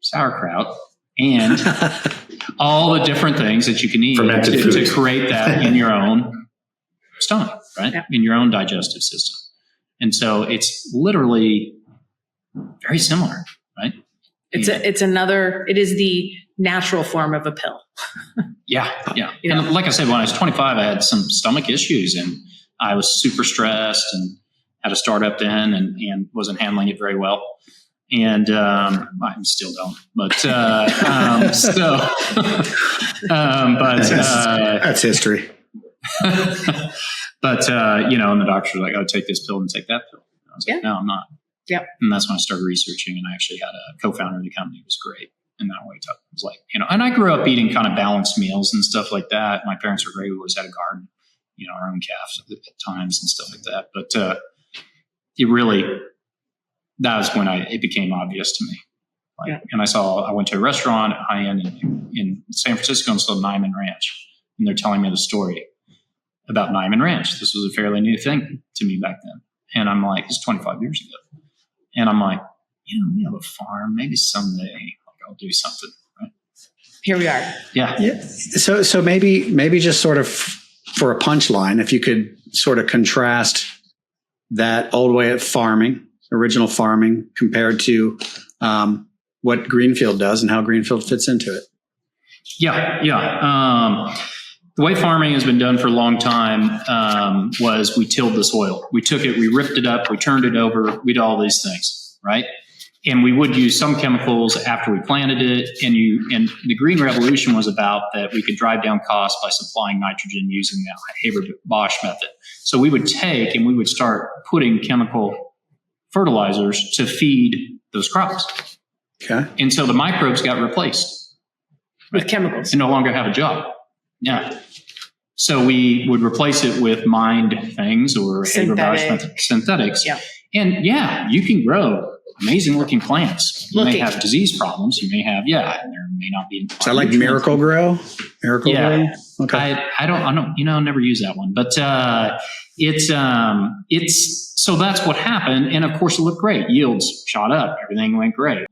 sauerkraut and all the different things that you can eat to create that in your own stomach, right? Yeah. In your own digestive system. And so it's literally very similar, right? It is the natural form of a pill. Yeah. And like I said, when I was 25, I had some stomach issues and I was super stressed and had a startup then and wasn't handling it very well. And I still don't, but that's history. But and the doctor was like, "Oh, take this pill and take that pill." And I was like, "No, I'm not." Yeah. And that's when I started researching, and I actually had a co-founder of the company who was great in that way. It was like, and I grew up eating kind of balanced meals and stuff like that. My parents were great. We always had a garden, our own calves at times and stuff like that. But that was when it became obvious to me. And I went to a restaurant at high end in San Francisco and saw Nyman Ranch, and they're telling me the story about Nyman Ranch. This was a fairly new thing to me back then. And I'm like, this is 25 years ago. And I'm like, we have a farm. Maybe someday I'll do something. Right? Here we are. Yeah. So maybe just sort of for a punchline, if you could sort of contrast that old way of farming, original farming, compared to what Greenfield does and how Greenfield fits into it. Yeah. The way farming has been done for a long time was we tilled the soil. We took it, we ripped it up, we turned it over, we did all these things, right? And we would use some chemicals after we planted it. And the Green Revolution was about that we could drive down costs by supplying nitrogen using the Haber-Bosch method. So we would take and we would start putting chemical fertilizers to feed those crops. Okay. And so the microbes got replaced. With chemicals. And no longer have a job. Yeah. So we would replace it with mined things or synthetics. Yeah. And you can grow amazing looking plants. You may have disease problems. You may have, there may not be. Is that like Miracle Grow? Grow? Okay. I don't, never use that one, but it's, so that's what happened. And of course it looked great. Yields shot up. Everything went great.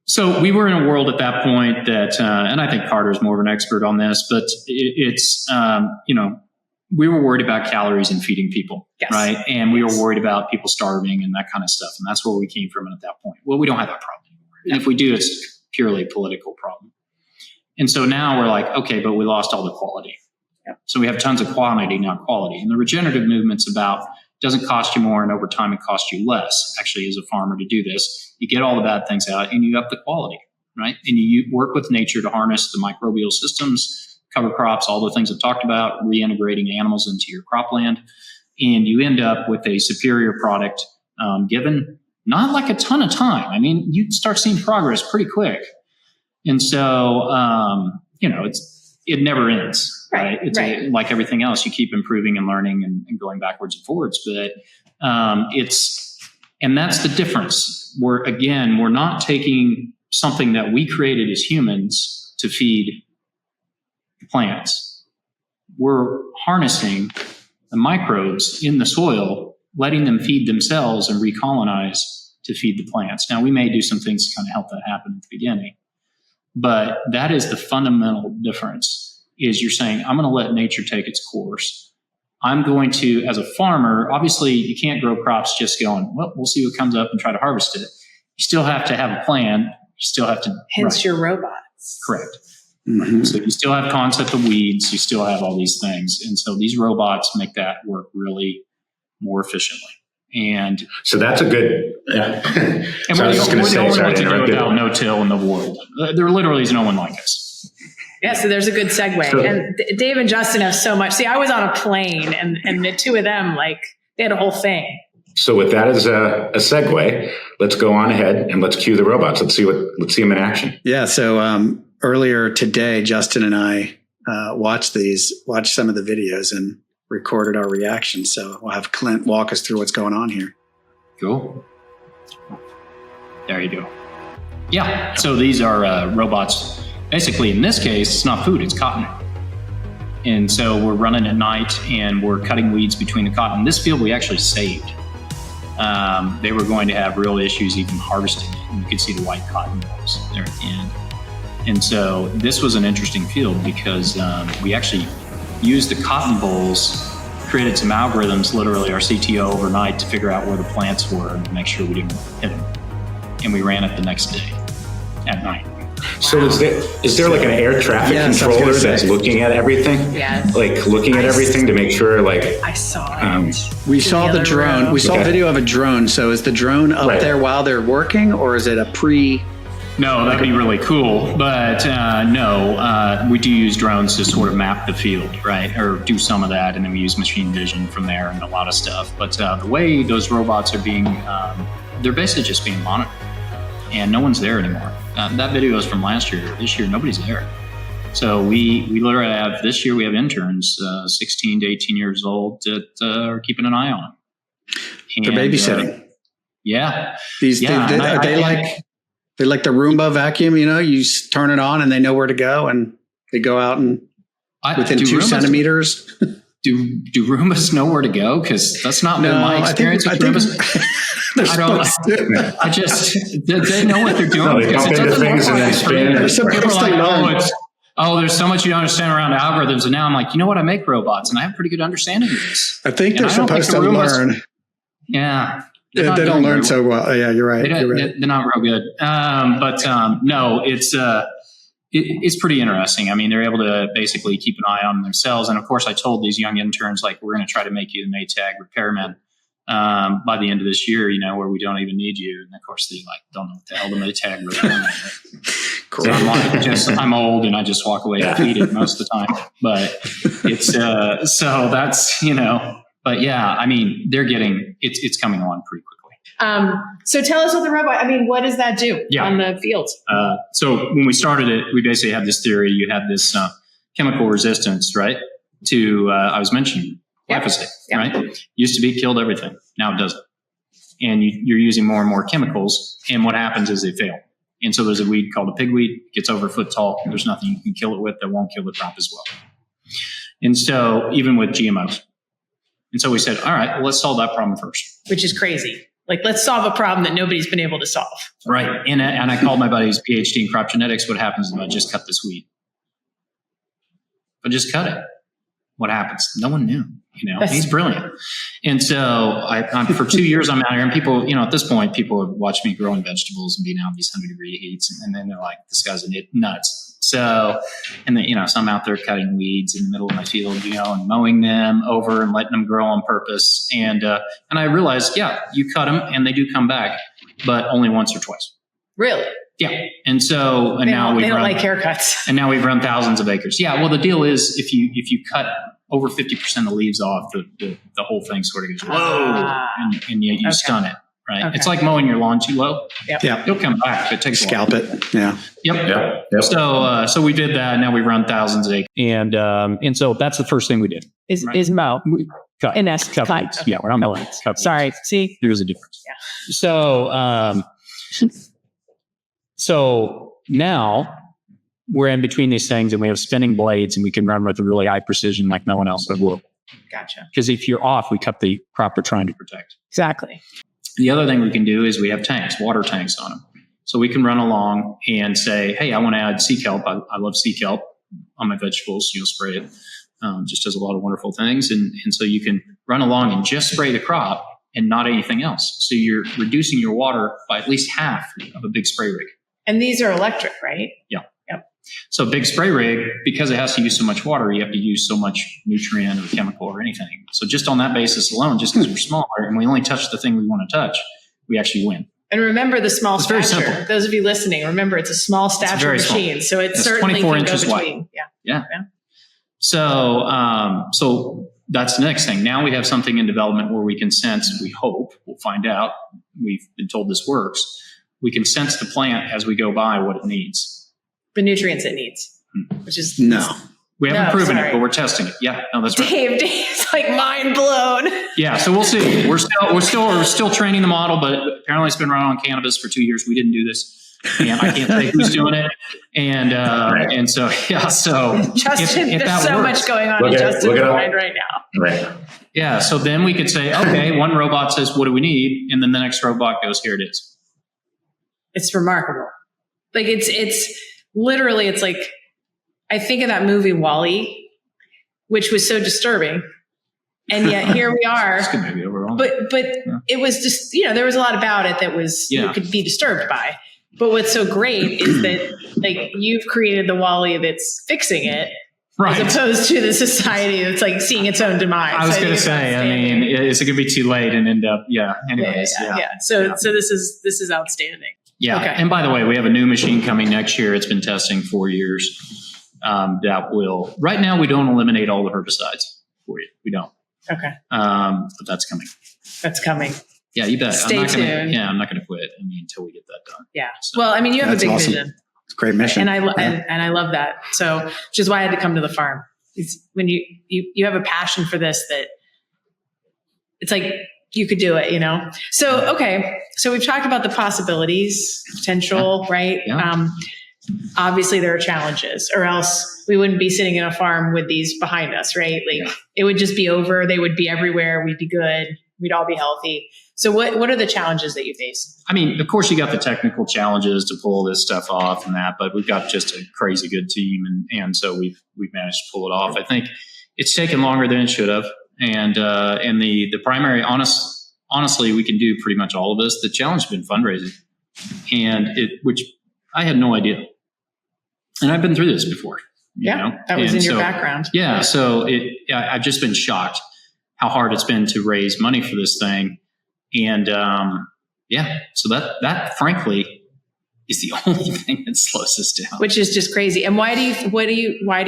So we were in a world at that point that, and I think Carter's more of an expert on this, but we were worried about calories and feeding people, right? And we were worried about people starving and that kind of stuff. And that's where we came from at that point. Well, we don't have that problem anymore. And if we do, it's purely a political problem. And so now we're like, okay, but we lost all the quality. Yep. So we have tons of quantity, not quality. And the regenerative movement's about, doesn't cost you more, and over time it costs you less, actually, as a farmer to do this. You get all the bad things out and you up the quality, right? And you work with nature to harness the microbial systems, cover crops, all the things I've talked about, reintegrating animals into your cropland. And you end up with a superior product given not like a ton of time. I mean, you start seeing progress pretty quick. And so, it never ends, right? It's like everything else, you keep improving and learning and going backwards and forwards. But and that's the difference. We're not taking something that we created as humans to feed the plants. We're harnessing the microbes in the soil, letting them feed themselves and recolonize to feed the plants. Now, we may do some things to kind of help that happen at the beginning, but that is the fundamental difference, is you're saying, I'm going to let nature take its course. I'm going to, as a farmer, obviously you can't grow crops just going, well, we'll see what comes up and try to harvest it. You still have to have a plan. You still have to. Hence your robots. Correct. Mm-hmm. So you still have concept of weeds. You still have all these things. And so these robots make that work really more efficiently. And so that's a good. Yeah. And we're the only one to do without no-till in the world. There literally is no one like us. Yeah, so there's a good segue. So, and Dave and Justin have so much. See, I was on a plane, and the two of them, like, they had a whole thing. So with that as a segue, let's go on ahead and let's cue the robots. Let's see them in action. Yeah. So earlier today, Justin and I watched some of the videos and recorded our reactions. So we'll have Clint walk us through what's going on here. Cool. There you go. Yeah. So these are robots. Basically, in this case, it's not food, it's cotton. And so we're running at night and we're cutting weeds between the cotton. This field we actually saved. They were going to have real issues even harvesting it. And you could see the white cotton bolls there at the end. And so this was an interesting field because we actually used the cotton bolls, created some algorithms, literally our CTO overnight, to figure out where the plants were and make sure we didn't hit them. And we ran it the next day at night. So is there like an air traffic controller that's looking at everything? Yes. Like looking at everything to make sure I saw it. We saw the drone. We saw video of a drone. So is the drone up there while they're working, or is it a pre? No, that'd be really cool. But no, we do use drones to sort of map the field, right? Or do some of that. And then we use machine vision from there and a lot of stuff. But the way those robots are being, they're basically just being monitored. And no one's there anymore. That video is from last year. This year, nobody's there. So we literally have, this year we have interns, 16 to 18 years old that are keeping an eye on them. They're babysitting. Yeah. They like the Roomba vacuum, you turn it on and they know where to go and they go out and within 2 centimeters. Do Roombas know where to go? Because that's not been my experience with Roombas. They know what they're doing. No, they bump into things and then spin. People are like, there's so much you don't understand around algorithms. And now I'm like, you know what? I make robots and I have a pretty good understanding of this. I think they're supposed to learn. Yeah. They don't learn so well. Yeah, you're right. They're not real good. No, it's pretty interesting. I mean, they're able to basically keep an eye on themselves. And of course, I told these young interns, like, we're going to try to make you the Maytag repairman by the end of this year, where we don't even need you. And of course, they don't know what the hell the Maytag repairman is. Cool. So I'm old and I just walk away and feed it most of the time. But it's so that's But yeah, I mean, it's coming along pretty quickly. So tell us what the robot, what does that do on the field? So when we started it, we basically had this theory. You had this chemical resistance, right? To, I was mentioning glyphosate, right? Used to be killed everything. Now it doesn't. And you're using more and more chemicals. And what happens is they fail. And so there's a weed called a pigweed. It gets over a foot tall. There's nothing you can kill it with that won't kill the crop as well. And so even with GMOs. And so we said, all right, well, let's solve that problem first. Which is crazy. Like, let's solve a problem that nobody's been able to solve. Right. And I called my buddy who's PhD in crop genetics. What happens if I just cut this weed? But just cut it. What happens? No one knew. He's brilliant. And so for 2 years, I'm out here, and people, at this point, people have watched me growing vegetables and being out in these 100-degree heats. And then they're like, this guy's nuts. So, and then, so I'm out there cutting weeds in the middle of my field, and mowing them over and letting them grow on purpose. And I realized, you cut them and they do come back, but only once or twice. Really? Yeah. And so, and now they don't like haircuts. And now we've run thousands of acres. Yeah. Well, the deal is if you cut over 50% of the leaves off, the whole thing sort of goes, whoa, and you stun it. Right. Okay. It's like mowing your lawn too low. Yeah. You'll come back. It takes scalp it. Yeah. Yep. So we did that. Now we run thousands of acres. And so that's the first thing we did. Is mow. Cut. And that's cut. Okay. Yeah. We're not mowing. Sorry. See, there's a difference. Yeah. So now we're in between these things and we have spinning blades and we can run with a really high precision like no one else will. Gotcha. Because if you're off, we cut the crop we're trying to protect. Exactly. The other thing we can do is we have tanks, water tanks on them. So we can run along and say, hey, I want to add sea kelp. I love sea kelp on my vegetables. You'll spray it. Just does a lot of wonderful things. And so you can run along and just spray the crop and not anything else. So you're reducing your water by at least half of a big spray rig. And these are electric, right? Yeah. So big spray rig, because it has to use so much water, you have to use so much nutrient or chemical or anything. So just on that basis alone, just because we're smaller and we only touch the thing we want to touch, we actually win. And remember the small it's stature. Very simple. Those of you listening, remember it's a small stature machine. Small. So it certainly 24 can inches go between. wide. Yeah. So that's the next thing. Now we have something in development where we can sense, we hope, we'll find out. We've been told this works. We can sense the plant as we go by what it needs. The nutrients it needs, which is No. We haven't proven it, but we're testing it. Yeah, no, that's right. Dave's like mind blown. Yeah, so we'll see. We're still training the model, but apparently it's been running on cannabis for 2 years. We didn't do this, and I can't say who's doing it. And so yeah, so Justin, if there's that so works, much going on in Justin's mind right now. Right. Yeah, so then we could say, okay, one robot says, "What do we need?" And then the next robot goes, "Here it is." It's remarkable. Like it's literally, it's like, I think of that movie WALL-E, which was so disturbing, and yet here we are. It's a good movie overall. But it was just, there was a lot about it that was you could be disturbed by. But what's so great is that like you've created the WALL-E that's fixing it, right, as opposed to the society that's like seeing its own demise. I was going to say, I mean, is it going to be too late and end up? Yeah. Anyways, yeah. So this is outstanding. Yeah. Okay. And by the way, we have a new machine coming next year. It's been testing 4 years. That will, right now, we don't eliminate all the herbicides for you. We don't. Okay. But that's coming. That's coming. Yeah, you bet. Stay tuned. I'm not going to quit. I mean, until we get that done. Yeah. So, well, I mean, you have a big awesome. vision. It's a great mission. And I love that. So, which is why I had to come to the farm. It's when you have a passion for this, that it's like you could do it, So, okay. So we've talked about the possibilities, potential, right? Yeah. Obviously there are challenges, or else we wouldn't be sitting in a farm with these behind us, right? Like it would just be over. They would be everywhere. We'd be good. We'd all be healthy. So what are the challenges that you face? I mean, of course you got the technical challenges to pull this stuff off and that, but we've got just a crazy good team. And so we've managed to pull it off. I think it's taken longer than it should have. And the primary, honestly, we can do pretty much all of this. The challenge has been fundraising, which I had no idea. And I've been through this before. That was in your background. Yeah. So I've just been shocked how hard it's been to raise money for this thing. And so that frankly is the only thing that slows us down. Which is just crazy. And why do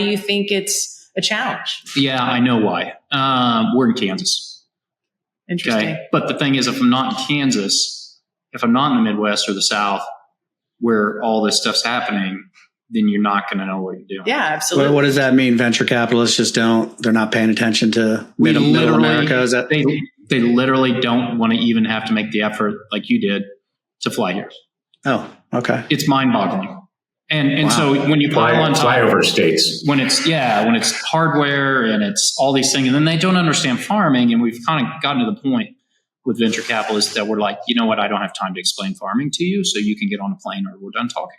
you think it's a challenge? Yeah, I know why. We're in Kansas. Interesting. Okay? But the thing is, if I'm not in Kansas, if I'm not in the Midwest or the South, where all this stuff's happening, then you're not going to know what you're doing. Yeah, absolutely. What does that mean? Venture capitalists just they're not paying attention to middle America? Is that they literally don't want to even have to make the effort like you did to fly here. Oh, okay. It's mind boggling. And so when you pile on top, flyover states, when it's hardware and it's all these things, and then they don't understand farming. And we've kind of gotten to the point with venture capitalists that we're like, you know what? I don't have time to explain farming to you. So you can get on a plane or we're done talking.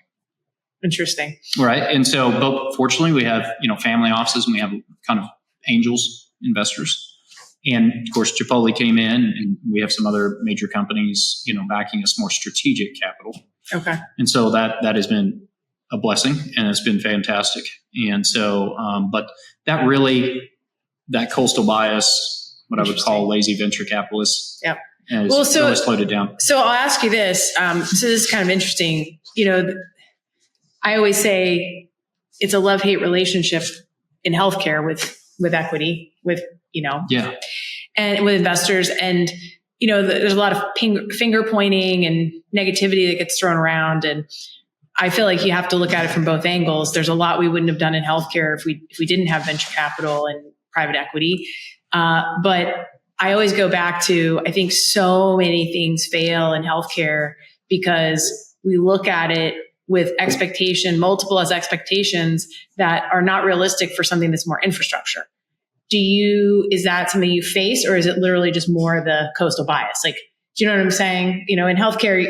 Interesting. Right. And so, but fortunately we have, family offices and we have kind of angels investors. And of course, Chipotle came in and we have some other major companies, backing us, more strategic capital. Okay. And so that has been a blessing and it's been fantastic. And so, but that coastal bias, what I would call lazy venture capitalists. Yep. Has really slowed it down. So I'll ask you this. So this is kind of interesting. I always say it's a love-hate relationship in healthcare with equity, and with investors. And, there's a lot of finger pointing and negativity that gets thrown around. And I feel like you have to look at it from both angles. There's a lot we wouldn't have done in healthcare if we didn't have venture capital and private equity. But I always go back to, I think so many things fail in healthcare because we look at it with multiple expectations that are not realistic for something that's more infrastructure. Is that something you face, or is it literally just more the coastal bias? Like, do you know what I'm saying? In healthcare,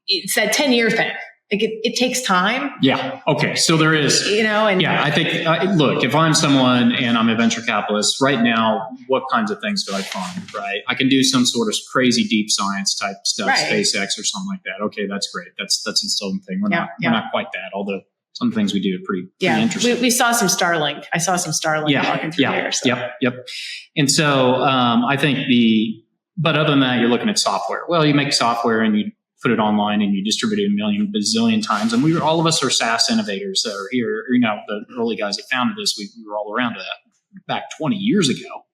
it's that 10-year thing. Like it takes time. Yeah. Okay. So there is, I think, look, if I'm someone and I'm a venture capitalist right now, what kinds of things do I find, right? I can do some sort of crazy deep science type stuff, right. SpaceX or something like that. Okay. That's great. That's its own thing. We're not quite that, although some things we do are pretty interesting. We saw some Starlink. I saw some Starlink walking through there. So. Yep. And so, I think but other than that, you're looking at software. Well, you make software and you put it online and you distribute it a million bazillion times. And all of us are SaaS innovators that are here. The early guys that founded this, we were all around that back 20 years ago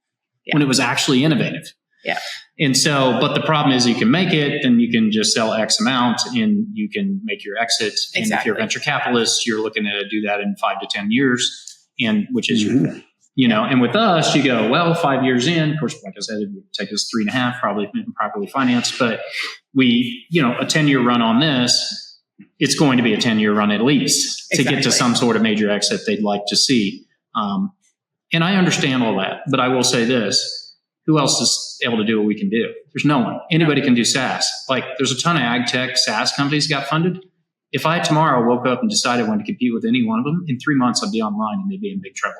when it was actually innovative. Yeah. And so, but the problem is you can make it, then you can just sell X amount and you can make your exit. And if you're a venture capitalist, you're looking to do that in 5 to 10 years, and which is your, you know, and with us, you go, well, 5 years in, of course, like I said, it would take us 3.5, probably properly financed, but we, you know, a 10-year run on this, it's going to be a 10-year run at least to get to some sort of major exit they'd like to see. And I understand all that, but I will say this. Who else is able to do what we can do? There's no one. Anybody can do SaaS. Like, there's a ton of ag tech SaaS companies got funded. If I tomorrow woke up and decided I wanted to compete with any one of them, in 3 months I'd be online and they'd be in big trouble.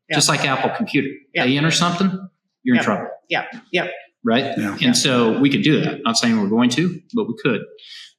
Yeah. Just like Apple Computer. Yeah. They enter something, you're in trouble. Yeah. Yep. Right? Yeah. And so we could do that. Not saying we're going to, but we could.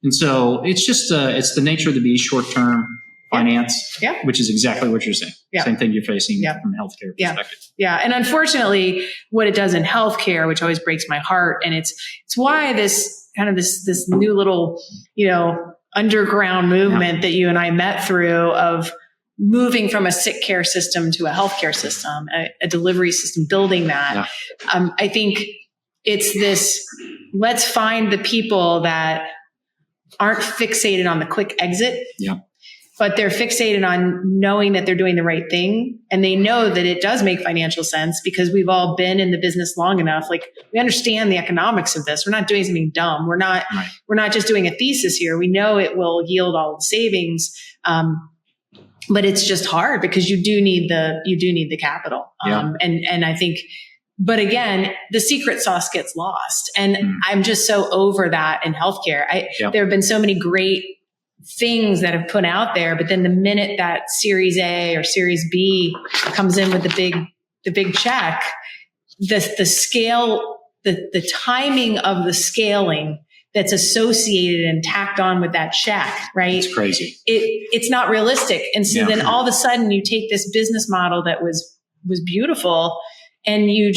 And so it's just, it's the nature of the beast, short-term finance, which is exactly what you're saying. Same thing you're facing from a healthcare perspective. Yeah. And unfortunately, what it does in healthcare, which always breaks my heart, and it's why this kind of this new little, you know, underground movement that you and I met through of moving from a sick care system to a healthcare system, a delivery system, building that. Yeah. I think it's this, let's find the people that aren't fixated on the quick exit. Yeah. But they're fixated on knowing that they're doing the right thing. And they know that it does make financial sense because we've all been in the business long enough. Like, we understand the economics of this. We're not doing something dumb. We're not just doing a thesis here. We know it will yield all the savings. But it's just hard because you do need the capital. And I think, but again, the secret sauce gets lost. And I'm just so over that in healthcare. There have been so many great things that have put out there, but then the minute that Series A or Series B comes in with the big check, the scale, the timing of the scaling that's associated and tacked on with that check, right? It's crazy. It's not realistic. And so then all of a sudden you take this business model that was beautiful and you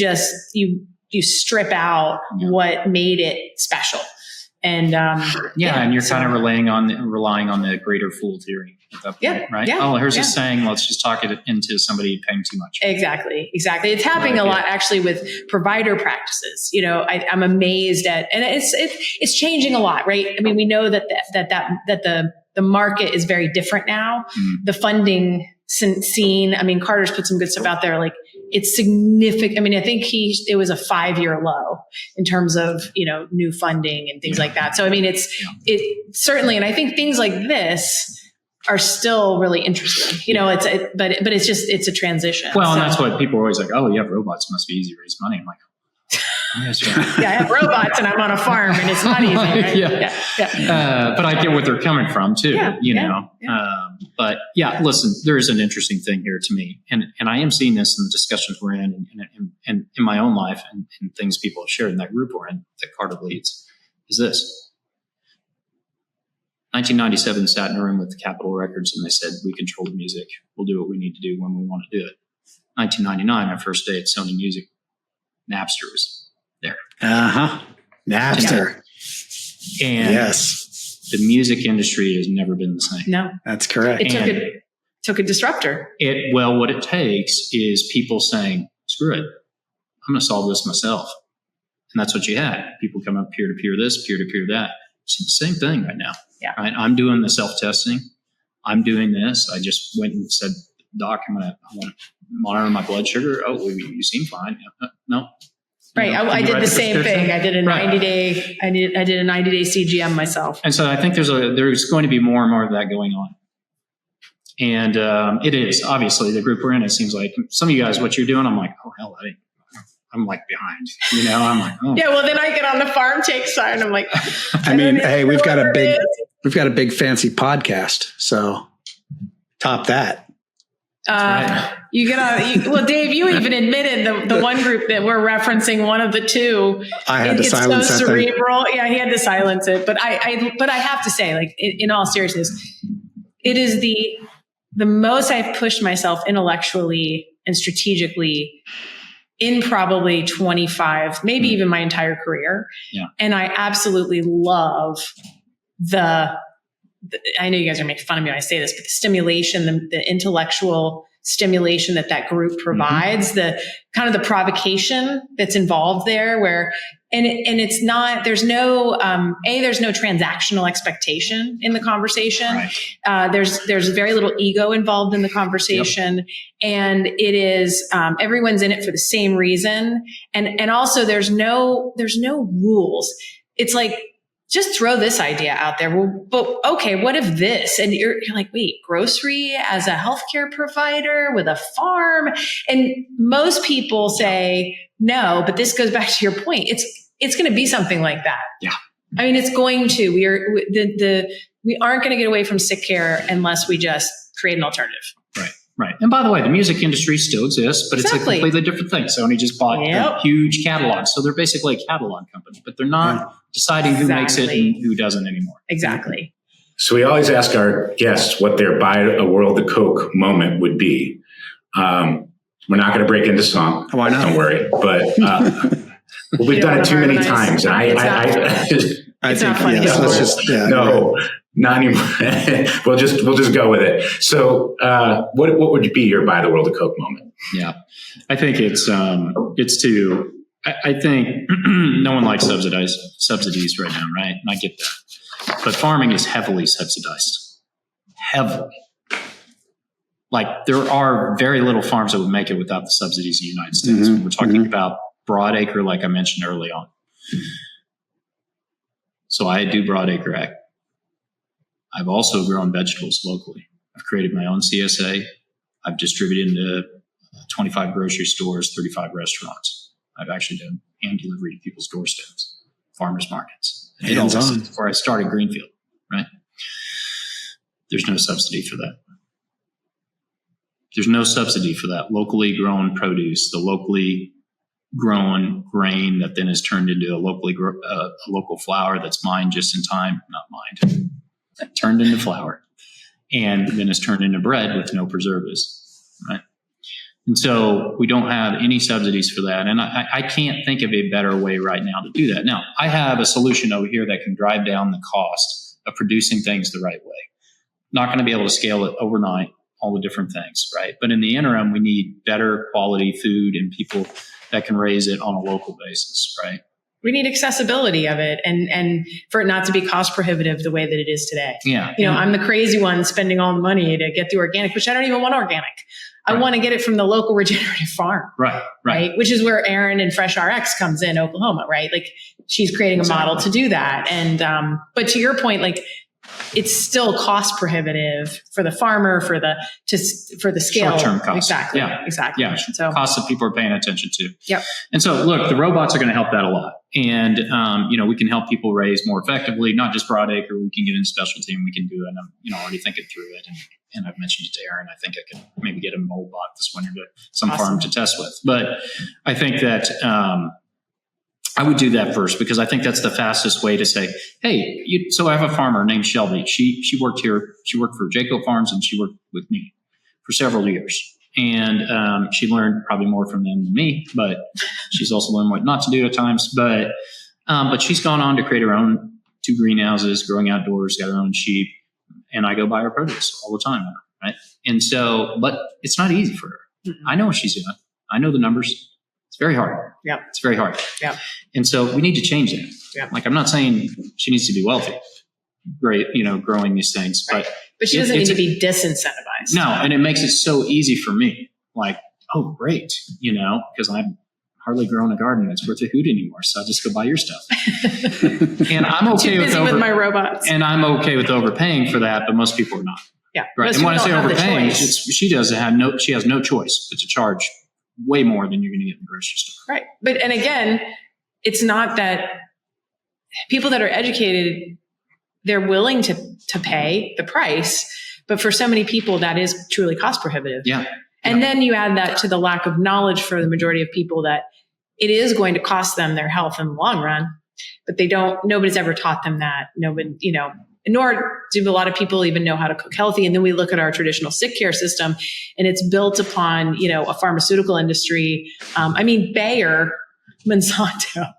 strip out what made it special. And and you're kind of relying on the greater fool theory at that point, right? Oh, here's a saying. Let's just talk it into somebody paying too much. Exactly. It's happening a lot actually with provider practices. You know, I'm amazed at, and it's changing a lot, right? I mean, we know that the market is very different now. The funding scene. I mean, Carter's put some good stuff out there. Like, it's significant. I mean, I think it was a 5-year low in terms of, you know, new funding and things like that. So, I mean, it certainly, and I think things like this are still really interesting, you know, but it's a transition. Well, and that's what people are always like, oh, you have robots, it must be easy to raise money. I'm like, I have robots and I'm on a farm and it's not easy. Right? But I get what they're coming from too, you know. But listen, there is an interesting thing here to me, and I am seeing this in the discussions we're in and in my own life and things people have shared in that group we're in that Carter leads. Is this 1997 sat in a room with Capitol Records and they said, we control the music. We'll do what we need to do when we want to do it. 1999, our first day at Sony Music, Napster was there. Napster. And the music industry has never been the same. No, that's correct. It took a disruptor. What it takes is people saying, screw it, I'm going to solve this myself. And that's what you had. People come up peer-to-peer this, peer-to-peer that. It's the same thing right now. Yeah. Right? I'm doing the self-testing. I'm doing this. I just went and said, Doc, I want to monitor my blood sugar. Oh, well, you seem fine. No. Right. I did the same thing. I did a 90-day. I did a 90-day CGM myself. And so I think there's going to be more and more of that going on. And it is obviously the group we're in. It seems like some of you guys, what you're doing, I'm like, oh hell, I'm like behind. You know, I'm like, oh. Yeah. Well, then I get on the farm take side, and I'm like, I mean, hey, we've got a big fancy podcast, so top that. Right. You get on. Well, Dave, you even admitted the one group that we're referencing, one of the two. I had to silence that. It's so cerebral. Yeah, he had to silence it. But I have to say, like, in all seriousness, it is the most I've pushed myself intellectually and strategically in probably 25, maybe even my entire career. Yeah. And I absolutely love I know you guys are making fun of me when I say this, but the stimulation, the intellectual stimulation that group provides, the kind of the provocation that's involved there, where and it's not, there's no there's no transactional expectation in the conversation. Right. There's very little ego involved in the conversation, and it is everyone's in it for the same reason, and also there's no rules. It's like, just throw this idea out there. Well, but okay, what if this? And you're like, wait, grocery as a healthcare provider with a farm? And most people say no, but this goes back to your point. It's going to be something like that. Yeah. I mean, it's going to. We aren't going to get away from sick care unless we just create an alternative. Right. And by the way, the music industry still exists, but it's a completely different thing. Sony just bought a huge catalog. So they're basically a catalog company, but they're not deciding who makes it and who doesn't anymore. Exactly. So we always ask our guests what their buy a world of Coke moment would be. We're not going to break into song. Why not? Don't worry. But we've done it too many times. And I think, no. Not anymore. We'll just go with it. So, what would be your buy the world of Coke moment? Yeah, I think it's to. I think no one likes subsidies right now, right? And I get that, but farming is heavily subsidized. Heavily. Like, there are very little farms that would make it without the subsidies in the United States. When we're talking about broadacre, like I mentioned early on. So I do broadacre ag. I've also grown vegetables locally. I've created my own CSA. I've distributed into 25 grocery stores, 35 restaurants. I've actually done hand delivery to people's doorsteps, farmers markets. I did all this before I started Greenfield, right? There's no subsidy for that. There's no subsidy for that locally grown produce, the locally grown grain that then is turned into a local flour that's mined just in time, not mined. Turned into flour, and then is turned into bread with no preservatives, right? And so we don't have any subsidies for that. And I can't think of a better way right now to do that. Now, I have a solution over here that can drive down the cost of producing things the right way. Not going to be able to scale it overnight, all the different things, right? But in the interim, we need better quality food and people that can raise it on a local basis, right? We need accessibility of it and for it not to be cost prohibitive the way that it is today. Yeah. I'm the crazy one spending all the money to get the organic, which I don't even want organic. I want to get it from the local regenerative farm. Right. Which is where Erin and Fresh RX comes in Oklahoma, right? Like, she's creating a model to do that. And, but to your point, like, it's still cost prohibitive for the farmer, for the scale. Short-term cost. Exactly. Yeah. Exactly. Yeah. So costs that people are paying attention to. Yep. And so, look, the robots are going to help that a lot. And, we can help people raise more effectively, not just broadacre. We can get in specialty and we can do it. And I'm, already thinking through it. And I've mentioned it to Erin. I think I can maybe get a mold bot this winter to some farm to test with. But I think that, I would do that first, because I think that's the fastest way to say, hey, so I have a farmer named Shelby. She worked here. She worked for Jayco Farms, and she worked with me for several years. And she learned probably more from them than me, but she's also learned what not to do at times. But she's gone on to create her own 2 greenhouses, growing outdoors, got her own sheep, and I go buy her produce all the time, right? And so, but it's not easy for her. Mm-hmm. I know what she's doing. I know the numbers. It's very hard. Yeah. It's very hard. Yeah. And so we need to change that. Yeah. Like, I'm not saying she needs to be wealthy, great, growing these things, but she doesn't need to be disincentivized. No. And it makes it so easy for me. Like, oh, great. Because I'm hardly growing a garden that's worth a hoot anymore. So I'll just go buy your stuff. And I'm okay with my robots. And I'm okay with overpaying for that, but most people are not. Yeah. Right. And when I say overpaying, she has no choice but to charge way more than you're going to get in the grocery store. Right. And again, it's not that people that are educated, they're willing to pay the price, but for so many people that is truly cost prohibitive. Yeah. And then you add that to the lack of knowledge for the majority of people that it is going to cost them their health in the long run, but nobody's ever taught them that. Nobody, nor do a lot of people even know how to cook healthy. And then we look at our traditional sick care system, and it's built upon, a pharmaceutical industry. Bayer, Monsanto.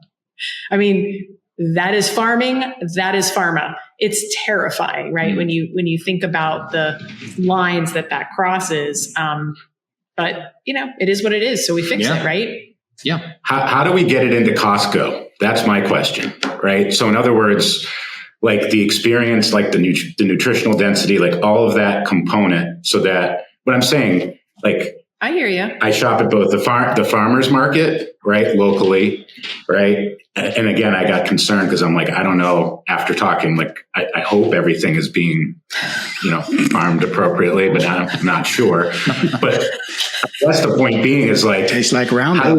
That is farming. That is pharma. It's terrifying, right? When you think about the lines that crosses, But, it is what it is. So we fix it, right? Yeah. How do we get it into Costco? That's my question, right? So in other words, like the experience, like the nutritional density, like all of that component, so that what I'm saying, like, I hear you. I shop at both the farmer's market, right, locally, right? And again, I got concerned because I'm like, I don't know, after talking, like, I hope everything is being, farmed appropriately, but I'm not sure. But that's the point being is like, tastes like Roundup.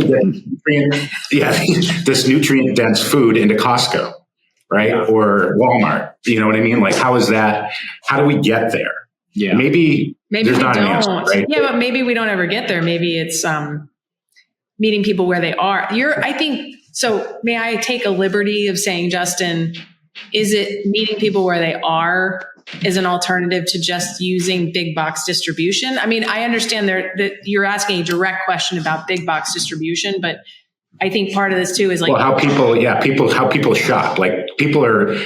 This nutrient dense food into Costco, right? Or Walmart. You know what I mean? Like, how do we get there? Yeah. Maybe there's we not don't. an answer, right? Yeah, but maybe we don't ever get there. Maybe it's meeting people where they are. So may I take a liberty of saying, Justin, is it meeting people where they are is an alternative to just using big box distribution? I mean, I understand that you're asking a direct question about big box distribution, but I think part of this too is like, well, how people shop. Like, people are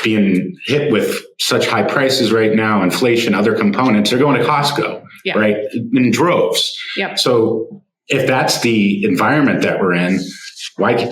being hit with such high prices right now, inflation, other components. They're going to Costco, right, in droves. Yep. So if that's the environment that we're in,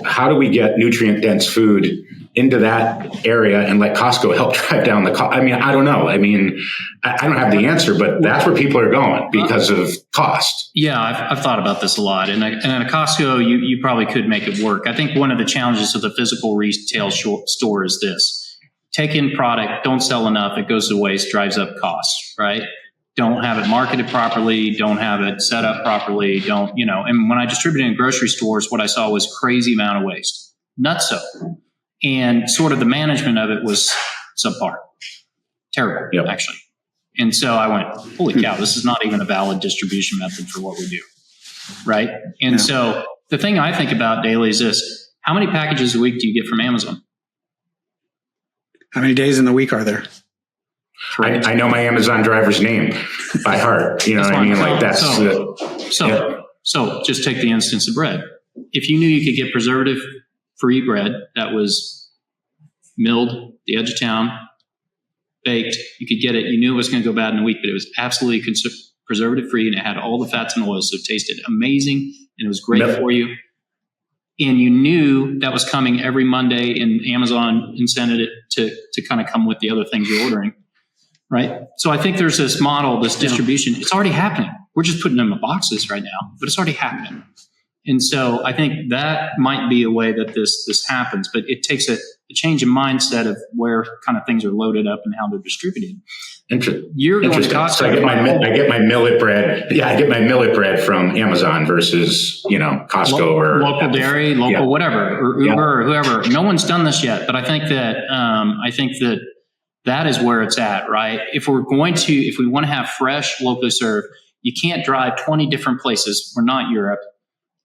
how do we get nutrient dense food into that area and let Costco help drive down the cost? I mean, I don't know. I mean, I don't have the answer, but that's where people are going because of cost. Yeah, I've thought about this a lot. And at a Costco, you probably could make it work. I think one of the challenges of the physical retail store is this. Take in product, don't sell enough, it goes to waste, drives up costs, right? Don't have it marketed properly, don't have it set up properly, and when I distributed in grocery stores, what I saw was crazy amount of waste. Nutso. And sort of the management of it was subpar. Terrible, actually. And so I went, holy cow, this is not even a valid distribution method for what we do, right? And so the thing I think about daily is this. How many packages a week do you get from Amazon? How many days in the week are there? I know my Amazon driver's name by heart. You know what I mean? Like, that's So just take the instance of bread. If you knew you could get preservative-free bread that was milled, the edge of town, baked, you could get it. You knew it was going to go bad in a week, but it was absolutely preservative-free, and it had all the fats and oils, so it tasted amazing, and it was great for you. And you knew that was coming every Monday, and Amazon incented it to kind of come with the other things you're ordering, right? So I think there's this model, this distribution. It's already happening. We're just putting them in boxes right now, but it's already happening. And so I think that might be a way that this happens, but it takes a change in mindset of where kind of things are loaded up and how they're distributed. You're going to Costco. So I get my millet bread. Yeah, I get my millet bread from Amazon versus Costco or local dairy, whatever, or Uber or whoever. No one's done this yet, but I think that is where it's at, right? If we want to have fresh, locally served, you can't drive 20 different places. We're not Europe.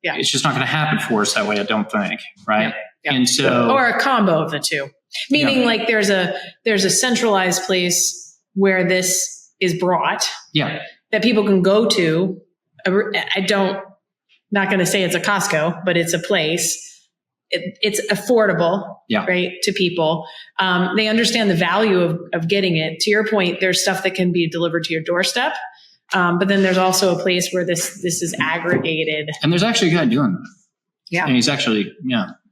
Yeah. It's just not going to happen for us that way, I don't think, right? Yeah. And so, or a combo of the two, meaning like there's a centralized place where this is brought, that people can go to. Not going to say it's a Costco, but it's a place. It's affordable, right, to people. They understand the value of getting it. To your point, there's stuff that can be delivered to your doorstep. But then there's also a place where this is aggregated. And there's actually a guy doing that. Yeah. And he's actually,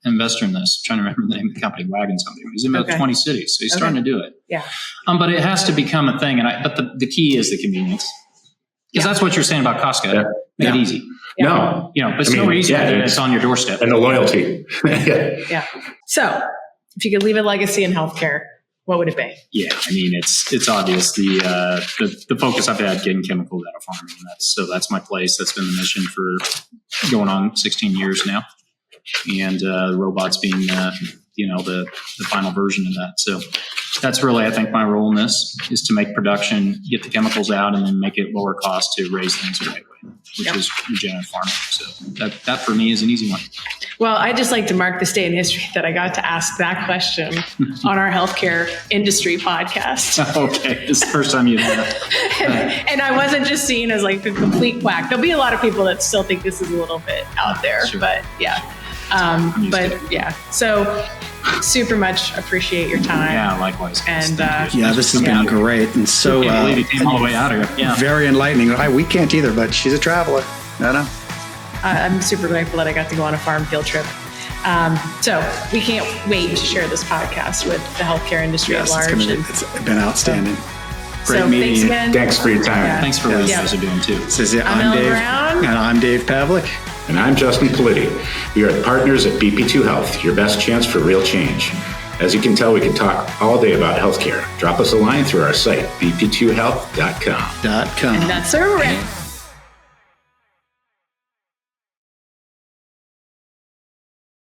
an investor in this. I'm trying to remember the name of the company, Wagon something. He's in about 20 cities. So he's starting to do it. Yeah. But it has to become a thing. But the key is the convenience. Because that's what you're saying about Costco. Yeah. Make it easy. Yeah. No. But it's no easier than it's on your doorstep. And the loyalty. Yeah. So if you could leave a legacy in healthcare, what would it be? Yeah, I mean, it's obvious. The focus I've had getting chemicals out of farming. That's my place. That's been the mission for going on 16 years now. And robots being, the final version of that. So that's really, I think, my role in this is to make production, get the chemicals out, and then make it lower cost to raise things the right way, which is regenerative farming. So that for me is an easy one. Well, I'd just like to mark this day in history that I got to ask that question on our healthcare industry podcast. Okay. It's the first time you've done it. And I wasn't just seen as like a complete quack. There'll be a lot of people that still think this is a little bit out there, but yeah. So super much appreciate your time. Yeah, likewise. And yeah, this has been great. And so I can't believe you came all the way out here. Yeah. Very enlightening. We can't either, but she's a traveler. I know. I'm super grateful that I got to go on a farm field trip. So we can't wait to share this podcast with the healthcare industry at large. It's been outstanding. Great meeting you. Thanks for your time. Yeah. Thanks for what you guys are doing too. I'm Dave Brown. And I'm Dave Pavlik. And I'm Justin Politti. We are partners at BP2 Health, your best chance for real change. As you can tell, we can talk all day about healthcare. Drop us a line through our site, bp2health.com. And that's a wrap.